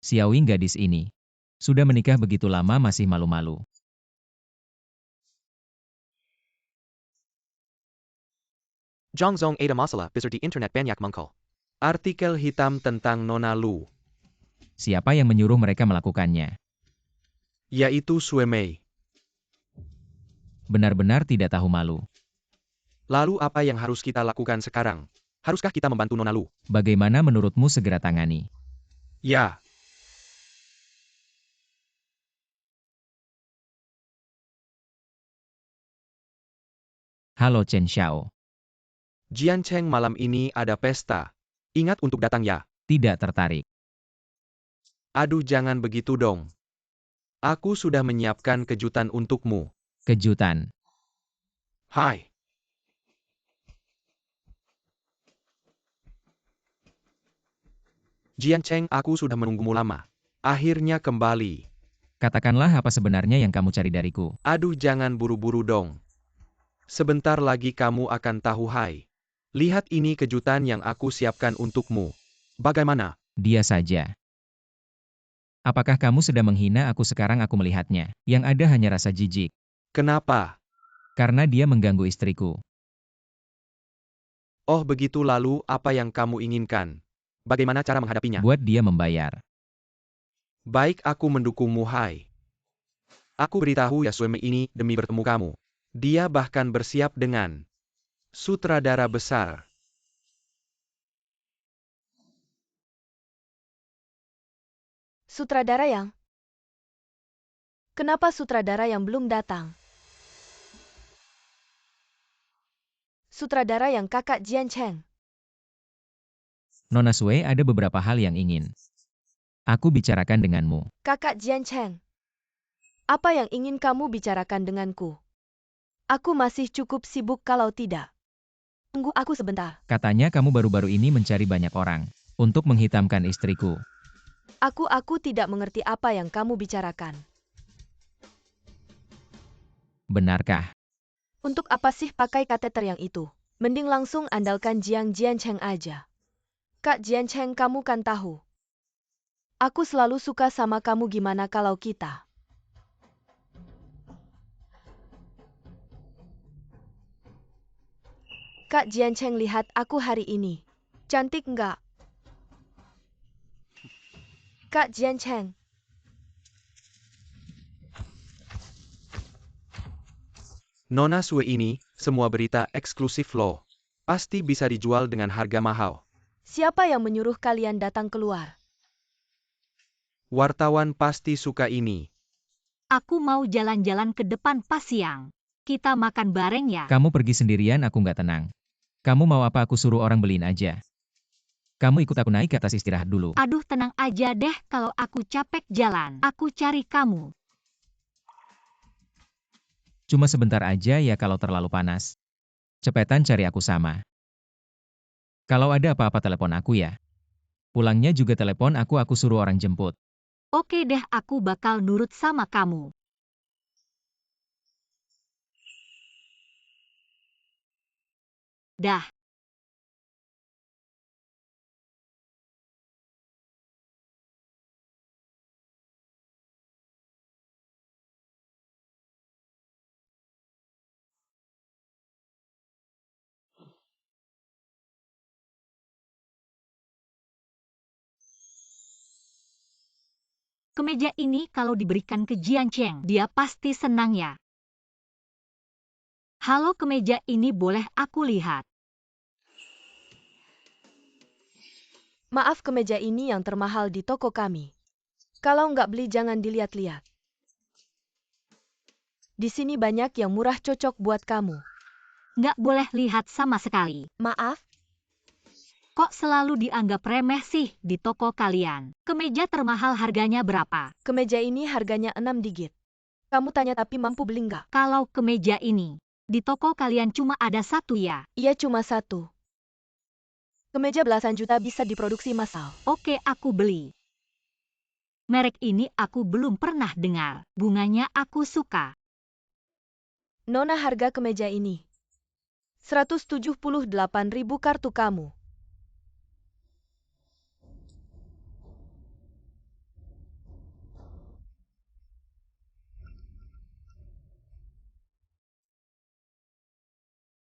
Xiaoying, gadis ini. Sudah menikah begitu lama masih malu-malu. Zhongzong ada masalah besar di internet banyak mengkol. Artikel hitam tentang Nona Lu. Siapa yang menyuruh mereka melakukannya? Yaitu Suemei. Benar-benar tidak tahu malu. Lalu apa yang harus kita lakukan sekarang? Haruskah kita membantu Nona Lu? Bagaimana menurutmu segera tangani? Ya. Halo Chen Xiao. Jian Cheng, malam ini ada pesta. Ingat untuk datang ya. Tidak tertarik. Aduh, jangan begitu dong. Aku sudah menyiapkan kejutan untukmu. Kejutan. Hai. Jian Cheng, aku sudah menunggumu lama. Akhirnya kembali. Katakanlah apa sebenarnya yang kamu cari dariku. Aduh, jangan buru-buru dong. Sebentar lagi kamu akan tahu, hai. Lihat ini kejutan yang aku siapkan untukmu. Bagaimana? Dia saja. Apakah kamu sedang menghina aku? Sekarang aku melihatnya. Yang ada hanya rasa jijik. Kenapa? Karena dia mengganggu istriku. Oh begitu, lalu apa yang kamu inginkan? Bagaimana cara menghadapinya? Buat dia membayar. Baik, aku mendukungmu, hai. Aku beritahu ya Sueme ini demi bertemu kamu. Dia bahkan bersiap dengan sutradara besar. Sutradara yang? Kenapa sutradara yang belum datang? Sutradara yang kakak Jian Cheng. Nona Sue, ada beberapa hal yang ingin aku bicarakan denganmu. Kakak Jian Cheng. Apa yang ingin kamu bicarakan denganku? Aku masih cukup sibuk kalau tidak. Tunggu aku sebentar. Katanya kamu baru-baru ini mencari banyak orang untuk menghitamkan istriku. Aku tidak mengerti apa yang kamu bicarakan. Benarkah? Untuk apa sih pakai kateter yang itu? Mending langsung andalkan Jian Cheng aja. Kak Jian Cheng, kamu kan tahu. Aku selalu suka sama kamu, gimana kalau kita? Kak Jian Cheng, lihat aku hari ini. Cantik nggak? Kak Jian Cheng. Nona Sue ini, semua berita eksklusif loh. Pasti bisa dijual dengan harga mahal. Siapa yang menyuruh kalian datang keluar? Wartawan pasti suka ini. Aku mau jalan-jalan ke depan pas siang. Kita makan bareng ya. Kamu pergi sendirian, aku nggak tenang. Kamu mau apa, aku suruh orang beliin aja. Kamu ikut aku naik ke atas, istirahat dulu. Aduh, tenang aja deh, kalau aku capek jalan, aku cari kamu. Cuma sebentar aja ya kalau terlalu panas. Cepetan cari aku sama. Kalau ada apa-apa telepon aku ya. Pulangnya juga telepon aku suruh orang jemput. Oke deh, aku bakal nurut sama kamu. Dah. Kemeja ini kalau diberikan ke Jian Cheng, dia pasti senang ya. Halo, kemeja ini boleh aku lihat? Maaf, kemeja ini yang termahal di toko kami. Kalau nggak beli jangan dilihat-lihat. Di sini banyak yang murah cocok buat kamu. Nggak boleh lihat sama sekali. Maaf, Kok selalu dianggap remeh sih di toko kalian? Kemeja termahal harganya berapa? kemeja ini harganya 6 digit. Kamu tanya tapi mampu beli nggak? Kalau kemeja ini, di toko kalian cuma ada satu ya? Iya, cuma satu. Kemeja belasan juta bisa diproduksi massal. Oke, aku beli. Merek ini aku belum pernah dengar. Bunganya aku suka. Nona, harga kemeja ini 178.000 kartu kamu.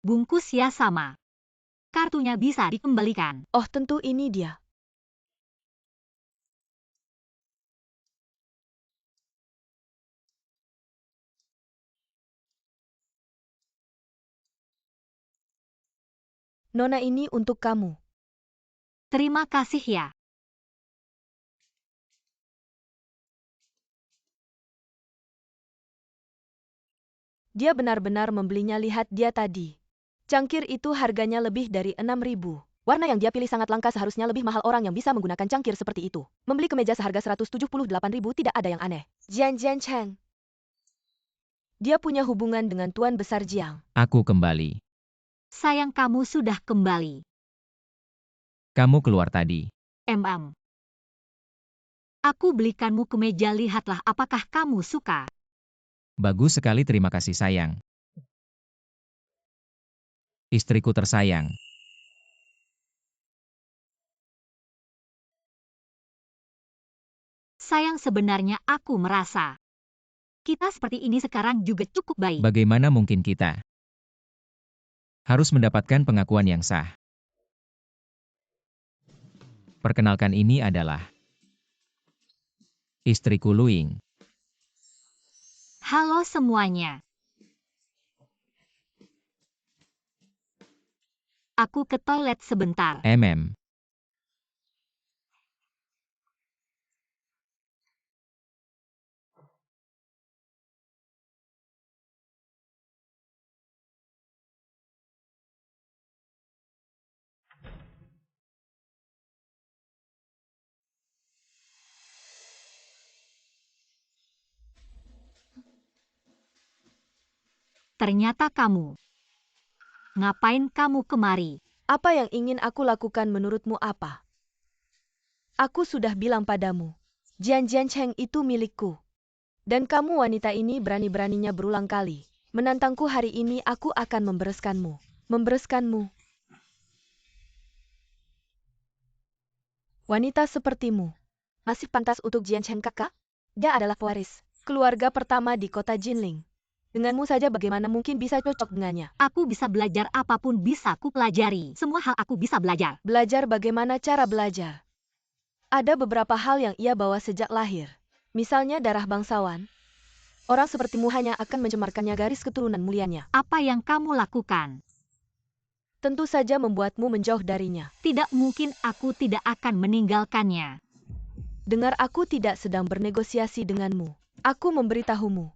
Bungkus ya sama. Kartunya bisa dikembalikan. Oh, tentu ini dia. Nona, ini untuk kamu. Terima kasih ya. Dia benar-benar membelinya, lihat dia tadi. Cangkir itu harganya lebih dari 6.000. Warna yang dia pilih sangat langka, seharusnya lebih mahal orang yang bisa menggunakan cangkir seperti itu. Membeli kemeja seharga 178.000 tidak ada yang aneh. Jian Cheng. Dia punya hubungan dengan Tuan Besar Jiang. Aku kembali. Sayang, kamu sudah kembali. Kamu keluar tadi. Aku belikanmu kemeja, lihatlah apakah kamu suka. Bagus sekali, terima kasih sayang. Istriku tersayang. Sayang, sebenarnya aku merasa kita seperti ini sekarang juga cukup baik. Bagaimana mungkin kita harus mendapatkan pengakuan yang sah? Perkenalkan, ini adalah istriku Luing. Halo semuanya. Aku ke toilet sebentar. Ternyata kamu. Ngapain kamu kemari? Apa yang ingin aku lakukan menurutmu apa? Aku sudah bilang padamu, Jian Cheng itu milikku. Dan kamu wanita ini berani-beraninya berulang kali menantangku. Hari ini aku akan membereskanmu. Membereskanmu. Wanita sepertimu masih pantas untuk Jian Cheng, kakak? Dia adalah pewaris keluarga pertama di kota Jinling. Denganmu saja bagaimana mungkin bisa cocok dengannya? Aku bisa belajar, apapun bisa ku pelajari. Semua hal aku bisa belajar. Belajar? Bagaimana cara belajar? Ada beberapa hal yang ia bawa sejak lahir. Misalnya darah bangsawan. Orang sepertimu hanya akan mencemarkannya, garis keturunan mulianya. Apa yang kamu lakukan? Tentu saja membuatmu menjauh darinya. Tidak mungkin, aku tidak akan meninggalkannya. Dengar, aku tidak sedang bernegosiasi denganmu. Aku memberitahumu.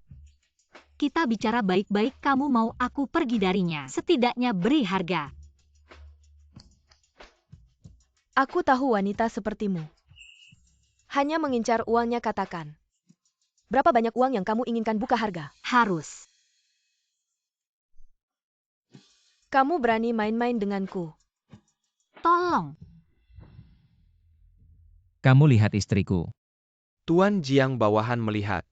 kita bicara baik-baik. Kamu mau aku pergi darinya? Setidaknya beri harga. Aku tahu wanita sepertimu. Hanya mengincar uangnya katakan. Berapa banyak uang yang kamu inginkan buka harga? Harus. Kamu berani main-main denganku. Tolong. Kamu lihat istriku. Tuan Jiang bawahan melihat.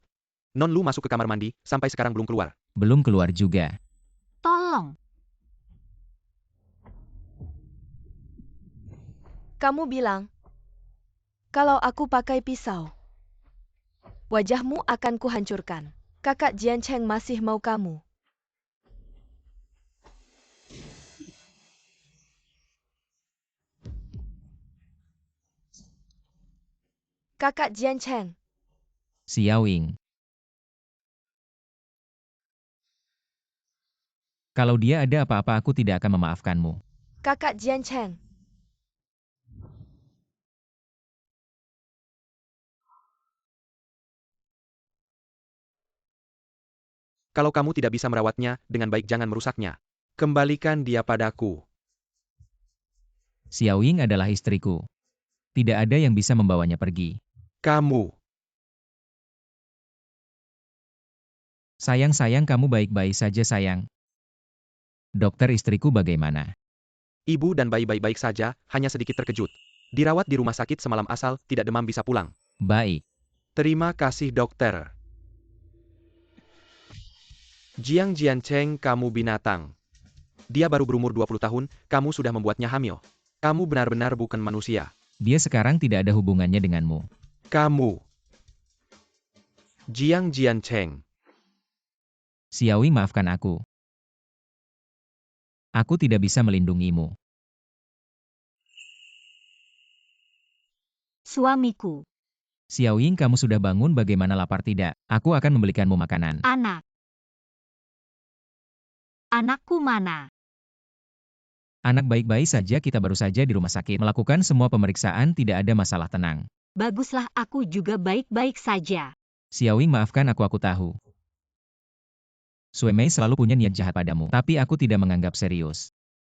Non Lu masuk ke kamar mandi, sampai sekarang belum keluar. Belum keluar juga. Tolong. Kamu bilang, kalau aku pakai pisau, wajahmu akan kuhancurkan. Kakak Jian Cheng masih mau kamu. Kakak Jian Cheng, Xiao Ying. Kalau dia ada apa-apa aku tidak akan memaafkanmu. Kakak Jian Cheng. Kalau kamu tidak bisa merawatnya, dengan baik jangan merusaknya. Kembalikan dia padaku. Xiao Ying adalah istriku. Tidak ada yang bisa membawanya pergi. Kamu. Sayang kamu baik-baik saja sayang. Dokter istriku bagaimana? Ibu dan bayi baik-baik saja, hanya sedikit terkejut. Dirawat di rumah sakit semalam asal, tidak demam bisa pulang. Baik. Terima kasih dokter. Jiang Jiancheng, kamu binatang. Dia baru berumur 20 tahun, kamu sudah membuatnya hamil. Kamu benar-benar bukan manusia. Dia sekarang tidak ada hubungannya denganmu. Kamu. Jiang Jiancheng. Xiao Ying maafkan aku. Aku tidak bisa melindungimu. Suamiku. Xiao Ying kamu sudah bangun bagaimana lapar tidak? Aku akan membelikanmu makanan. Anak. Anakku mana? Anak baik-baik saja kita baru saja di rumah sakit. Melakukan semua pemeriksaan tidak ada masalah tenang. Baguslah aku juga baik-baik saja. Xiao Ying maafkan aku tahu. Sue Mei selalu punya niat jahat padamu. Tapi aku tidak menganggap serius.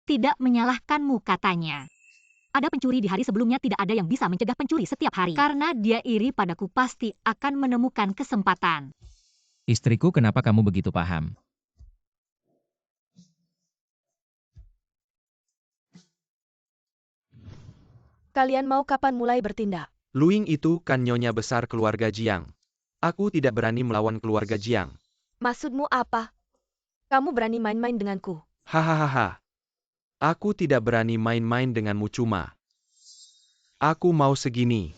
Tidak menyalahkanmu katanya. Ada pencuri di hari sebelumnya tidak ada yang bisa mencegah pencuri setiap hari. Karena dia iri padaku pasti akan menemukan kesempatan. Istriku kenapa kamu begitu paham? Kalian mau kapan mulai bertindak? Luing itu kan nyonya besar keluarga Jiang. Aku tidak berani melawan keluarga Jiang. Maksudmu apa? Kamu berani main-main denganku? Hahaha. Aku tidak berani main-main denganmu cuma. Aku mau segini.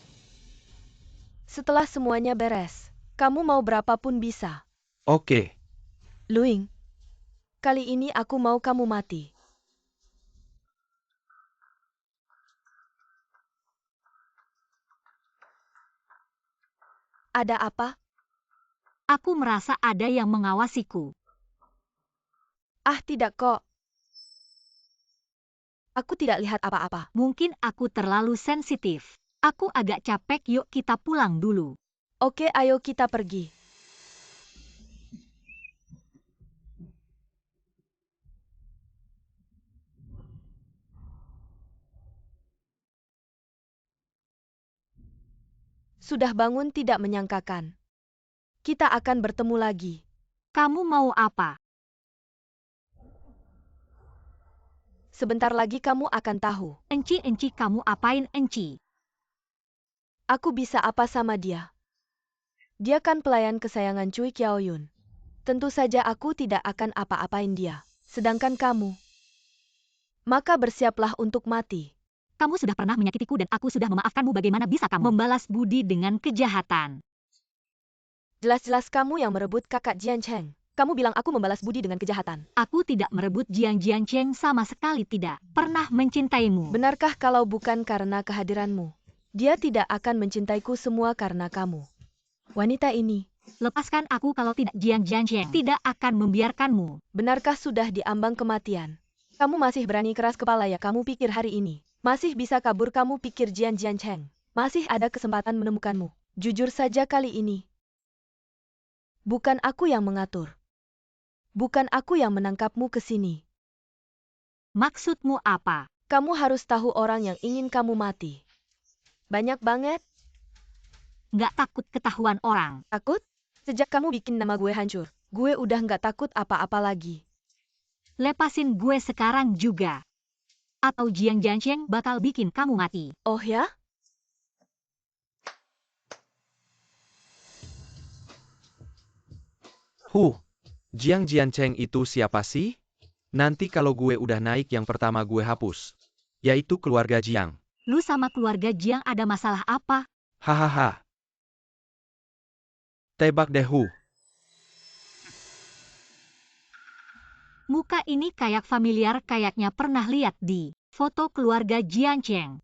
Setelah semuanya beres, kamu mau berapapun bisa. Oke. Luing, kali ini aku mau kamu mati. Ada apa? Aku merasa ada yang mengawasiku. Ah, tidak kok. Aku tidak lihat apa-apa. Mungkin aku terlalu sensitif. Aku agak capek, yuk kita pulang dulu. Oke, ayo kita pergi. Sudah bangun tidak menyangkakan. Kita akan bertemu lagi. Kamu mau apa? Sebentar lagi kamu akan tahu. Enci kamu apain Enci? Aku bisa apa sama dia? Dia kan pelayan kesayangan Cui Qiaoyun. Tentu saja aku tidak akan apa-apain dia. Sedangkan kamu, maka bersiaplah untuk mati. Kamu sudah pernah menyakitiku dan aku sudah memaafkanmu. Bagaimana bisa kamu membalas budi dengan kejahatan? Jelas-jelas kamu yang merebut kakak Jian Cheng. Kamu bilang aku membalas budi dengan kejahatan. Aku tidak merebut Jiang Cheng, sama sekali tidak. Pernah mencintaimu. Benarkah kalau bukan karena kehadiranmu? Dia tidak akan mencintaiku semua karena kamu. Wanita ini. Lepaskan aku, kalau tidak Jiang Cheng tidak akan membiarkanmu. Benarkah sudah diambang kematian? Kamu masih berani keras kepala ya? Kamu pikir hari ini masih bisa kabur? Kamu pikir Jian Cheng masih ada kesempatan menemukanmu? Jujur saja kali ini. Bukan aku yang mengatur. Bukan aku yang menangkapmu ke sini. Maksudmu apa? Kamu harus tahu orang yang ingin kamu mati. Banyak banget. Nggak takut ketahuan orang. Takut? Sejak kamu bikin nama gue hancur, gue udah nggak takut apa-apa lagi. Lepasin gue sekarang juga. Atau Jiang Jiancheng bakal bikin kamu mati. Oh ya? Jiang Jiancheng itu siapa sih? Nanti kalau gue udah naik yang pertama gue hapus. Yaitu keluarga Jiang. Lu sama keluarga Jiang ada masalah apa? Hahaha. Tebak deh Muka ini kayak familiar, kayaknya pernah lihat di foto keluarga Jiancheng.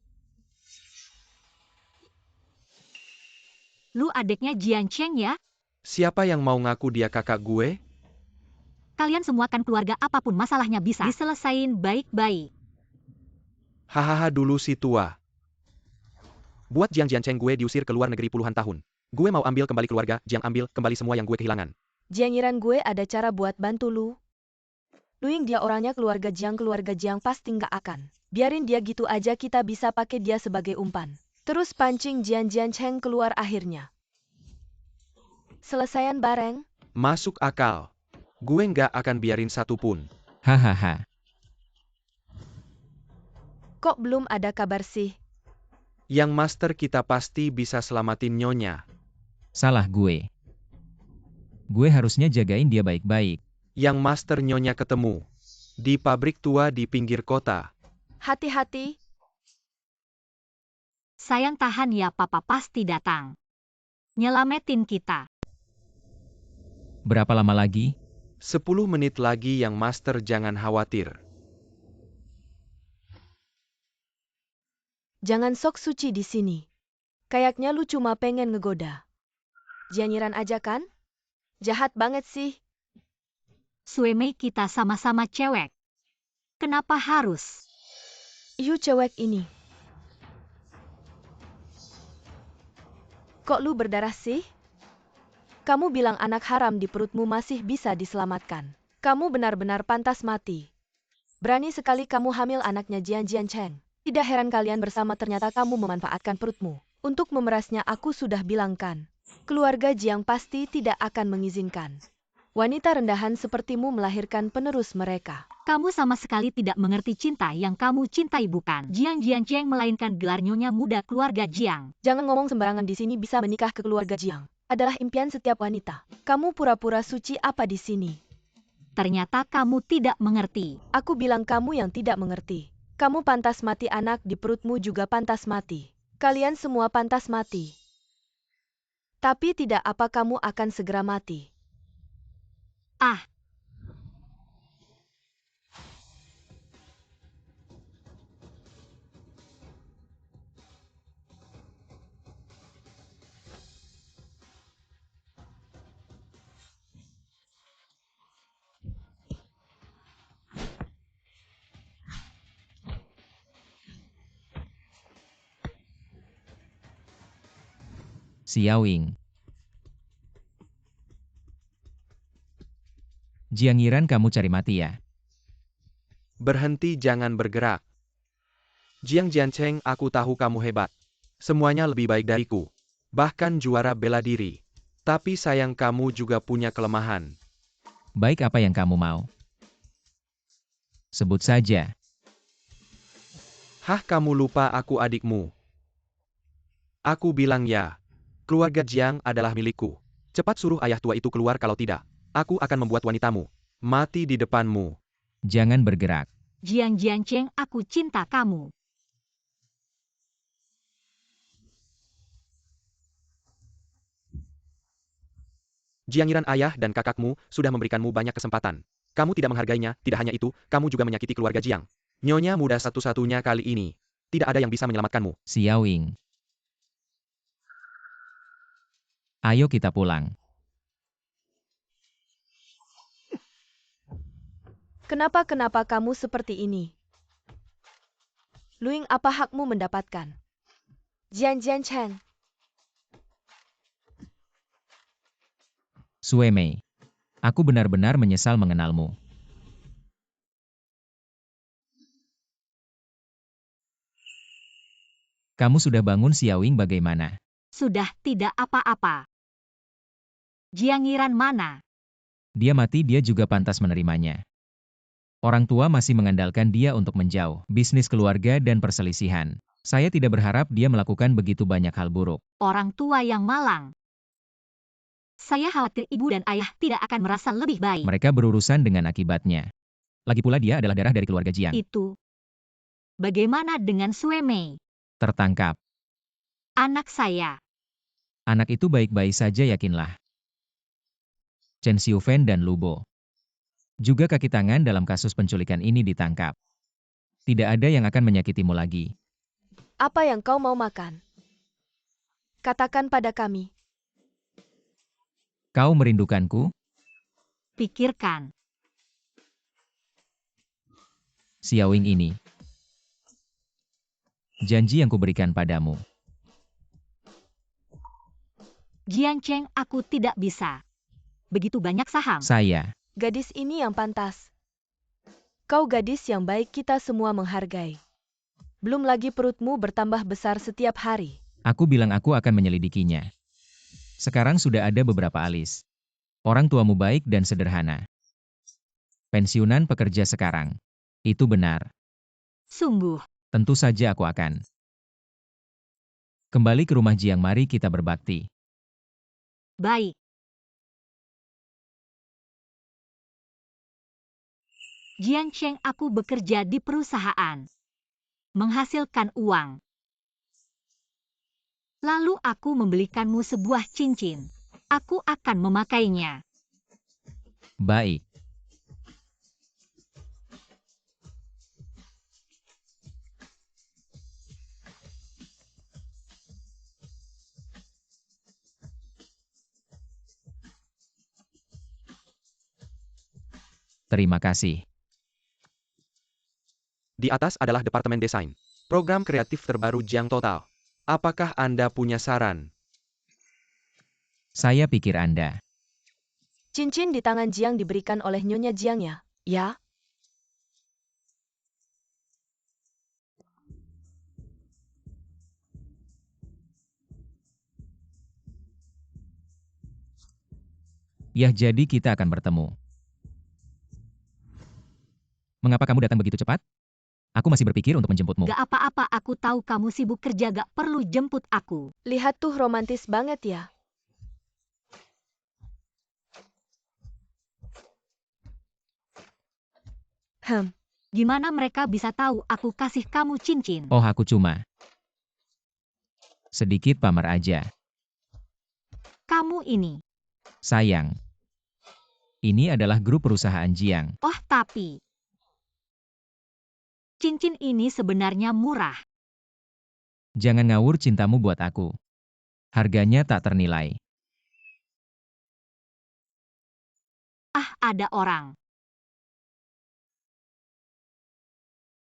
Lu adeknya Jiancheng ya? Siapa yang mau ngaku dia kakak gue? Kalian semua kan keluarga, apapun masalahnya bisa diselesain baik-baik. Hahaha dulu si tua. Buat Jiang Jiancheng gue diusir ke luar negeri puluhan tahun. Gue mau ambil kembali keluarga, Jiang ambil kembali semua yang gue kehilangan. Jiangiran gue ada cara buat bantu lu. Luing dia orangnya keluarga Jiang pasti nggak akan. Biarin dia gitu aja, kita bisa pakai dia sebagai umpan. Terus pancing Jiang Jiancheng keluar akhirnya. Selesaian bareng? Masuk akal. Gue nggak akan biarin satu pun. Hahaha. Kok belum ada kabar sih? Yang master kita pasti bisa selamatin nyonya. Salah gue. Gue harusnya jagain dia baik-baik. Yang master nyonya ketemu. Di pabrik tua di pinggir kota. Hati-hati. Sayang, tahan ya, papa pasti datang. Nyelamatin kita. Berapa lama lagi? 10 menit lagi yang master, jangan khawatir. Jangan sok suci di sini. Kayaknya lu cuma pengen ngegoda. Jiangiran aja kan? Jahat banget sih. Suemei, kita sama-sama cewek. Kenapa harus? Iu cewek ini. Kok lu berdarah sih? Kamu bilang anak haram di perutmu masih bisa diselamatkan. Kamu benar-benar pantas mati. Berani sekali kamu hamil anaknya Jiang Jiancheng. Tidak heran kalian bersama ternyata kamu memanfaatkan perutmu. Untuk memerasnya aku sudah bilang kan. Keluarga Jiang pasti tidak akan mengizinkan wanita rendahan sepertimu melahirkan penerus mereka. Kamu sama sekali tidak mengerti cinta. Yang kamu cintai bukan Jiang Jiancheng, melainkan gelar nyonya muda keluarga Jiang. Jangan ngomong sembarangan, di sini bisa menikah ke keluarga Jiang adalah impian setiap wanita. Kamu pura-pura suci apa di sini? Ternyata kamu tidak mengerti. Aku bilang kamu yang tidak mengerti. Kamu pantas mati, anak di perutmu juga pantas mati. Kalian semua pantas mati. Tapi tidak apa kamu akan segera mati. Ah, Xiaoying. Jiangiran, kamu cari mati ya? Berhenti, jangan bergerak. Jiang Jiancheng, aku tahu kamu hebat. Semuanya lebih baik dariku. Bahkan juara bela diri. Tapi sayang kamu juga punya kelemahan. Baik, apa yang kamu mau? Sebut saja. Hah, kamu lupa aku adikmu? Aku bilang ya. Keluarga Jiang adalah milikku. Cepat suruh ayah tua itu keluar, kalau tidak, aku akan membuat wanitamu mati di depanmu. Jangan bergerak. Jiang Jiancheng, aku cinta kamu. Jiangiran, ayah dan kakakmu sudah memberikanmu banyak kesempatan. Kamu tidak menghargainya, tidak hanya itu, kamu juga menyakiti keluarga Jiang. Nyonya muda satu-satunya kali ini. Tidak ada yang bisa menyelamatkanmu. Xiaoying. Ayo kita pulang. Kenapa kamu seperti ini? Luing, apa hakmu mendapatkan Jiang Jiancheng? Suemei. Aku benar-benar menyesal mengenalmu. Kamu sudah bangun Xiaowing bagaimana? Sudah tidak apa-apa. Jiangiran mana? Dia mati, dia juga pantas menerimanya. Orang tua masih mengandalkan dia untuk menjauh, bisnis keluarga dan perselisihan. Saya tidak berharap dia melakukan begitu banyak hal buruk. Orang tua yang malang. Saya khawatir ibu dan ayah tidak akan merasa lebih baik. Mereka berurusan dengan akibatnya. Lagi pula dia adalah darah dari keluarga Jiang. Itu. Bagaimana dengan Sue Mei? Tertangkap. Anak saya. Anak itu baik-baik saja, yakinlah. Chen Xiufen dan Lu Bo. Juga kaki tangan dalam kasus penculikan ini ditangkap. Tidak ada yang akan menyakitimu lagi. Apa yang kau mau makan? Katakan pada kami. Kau merindukanku? Pikirkan. Xiaowing ini. Janji yang kuberikan padamu. Jiang Cheng, aku tidak bisa. Begitu banyak saham. Saya. Gadis ini yang pantas. Kau gadis yang baik, kita semua menghargai. Belum lagi perutmu bertambah besar setiap hari. Aku bilang aku akan menyelidikinya. Sekarang sudah ada beberapa alis. Orang tuamu baik dan sederhana. Pensiunan pekerja sekarang. Itu benar. Sungguh. Tentu saja aku akan. Kembali ke rumah Jiang, mari kita berbakti. Baik. Jiang Cheng, aku bekerja di perusahaan. Menghasilkan uang. Lalu aku membelikanmu sebuah cincin. Aku akan memakainya. Baik. Terima kasih. Di atas adalah Departemen Desain. Program kreatif terbaru Jiang Total. Apakah Anda punya saran? Saya pikir Anda. Cincin di tangan Jiang diberikan oleh Nyonya Jiang ya? Ya? Ya, jadi kita akan bertemu. Mengapa kamu datang begitu cepat? Aku masih berpikir untuk menjemputmu. Gak apa-apa, aku tahu kamu sibuk kerja, gak perlu jemput aku. Lihat tuh, romantis banget ya. Gimana mereka bisa tahu aku kasih kamu cincin? Oh, aku cuma sedikit pamer aja. Kamu ini. Sayang. Ini adalah grup perusahaan Jiang. Oh, tapi. Cincin ini sebenarnya murah. Jangan ngawur cintamu buat aku. Harganya tak ternilai. Ah, ada orang.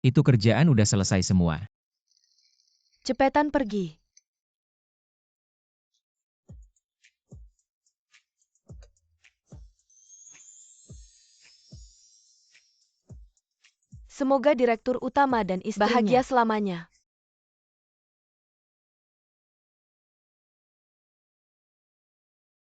Itu kerjaan udah selesai semua. Cepetan pergi. Semoga direktur utama dan istrinya bahagia selamanya.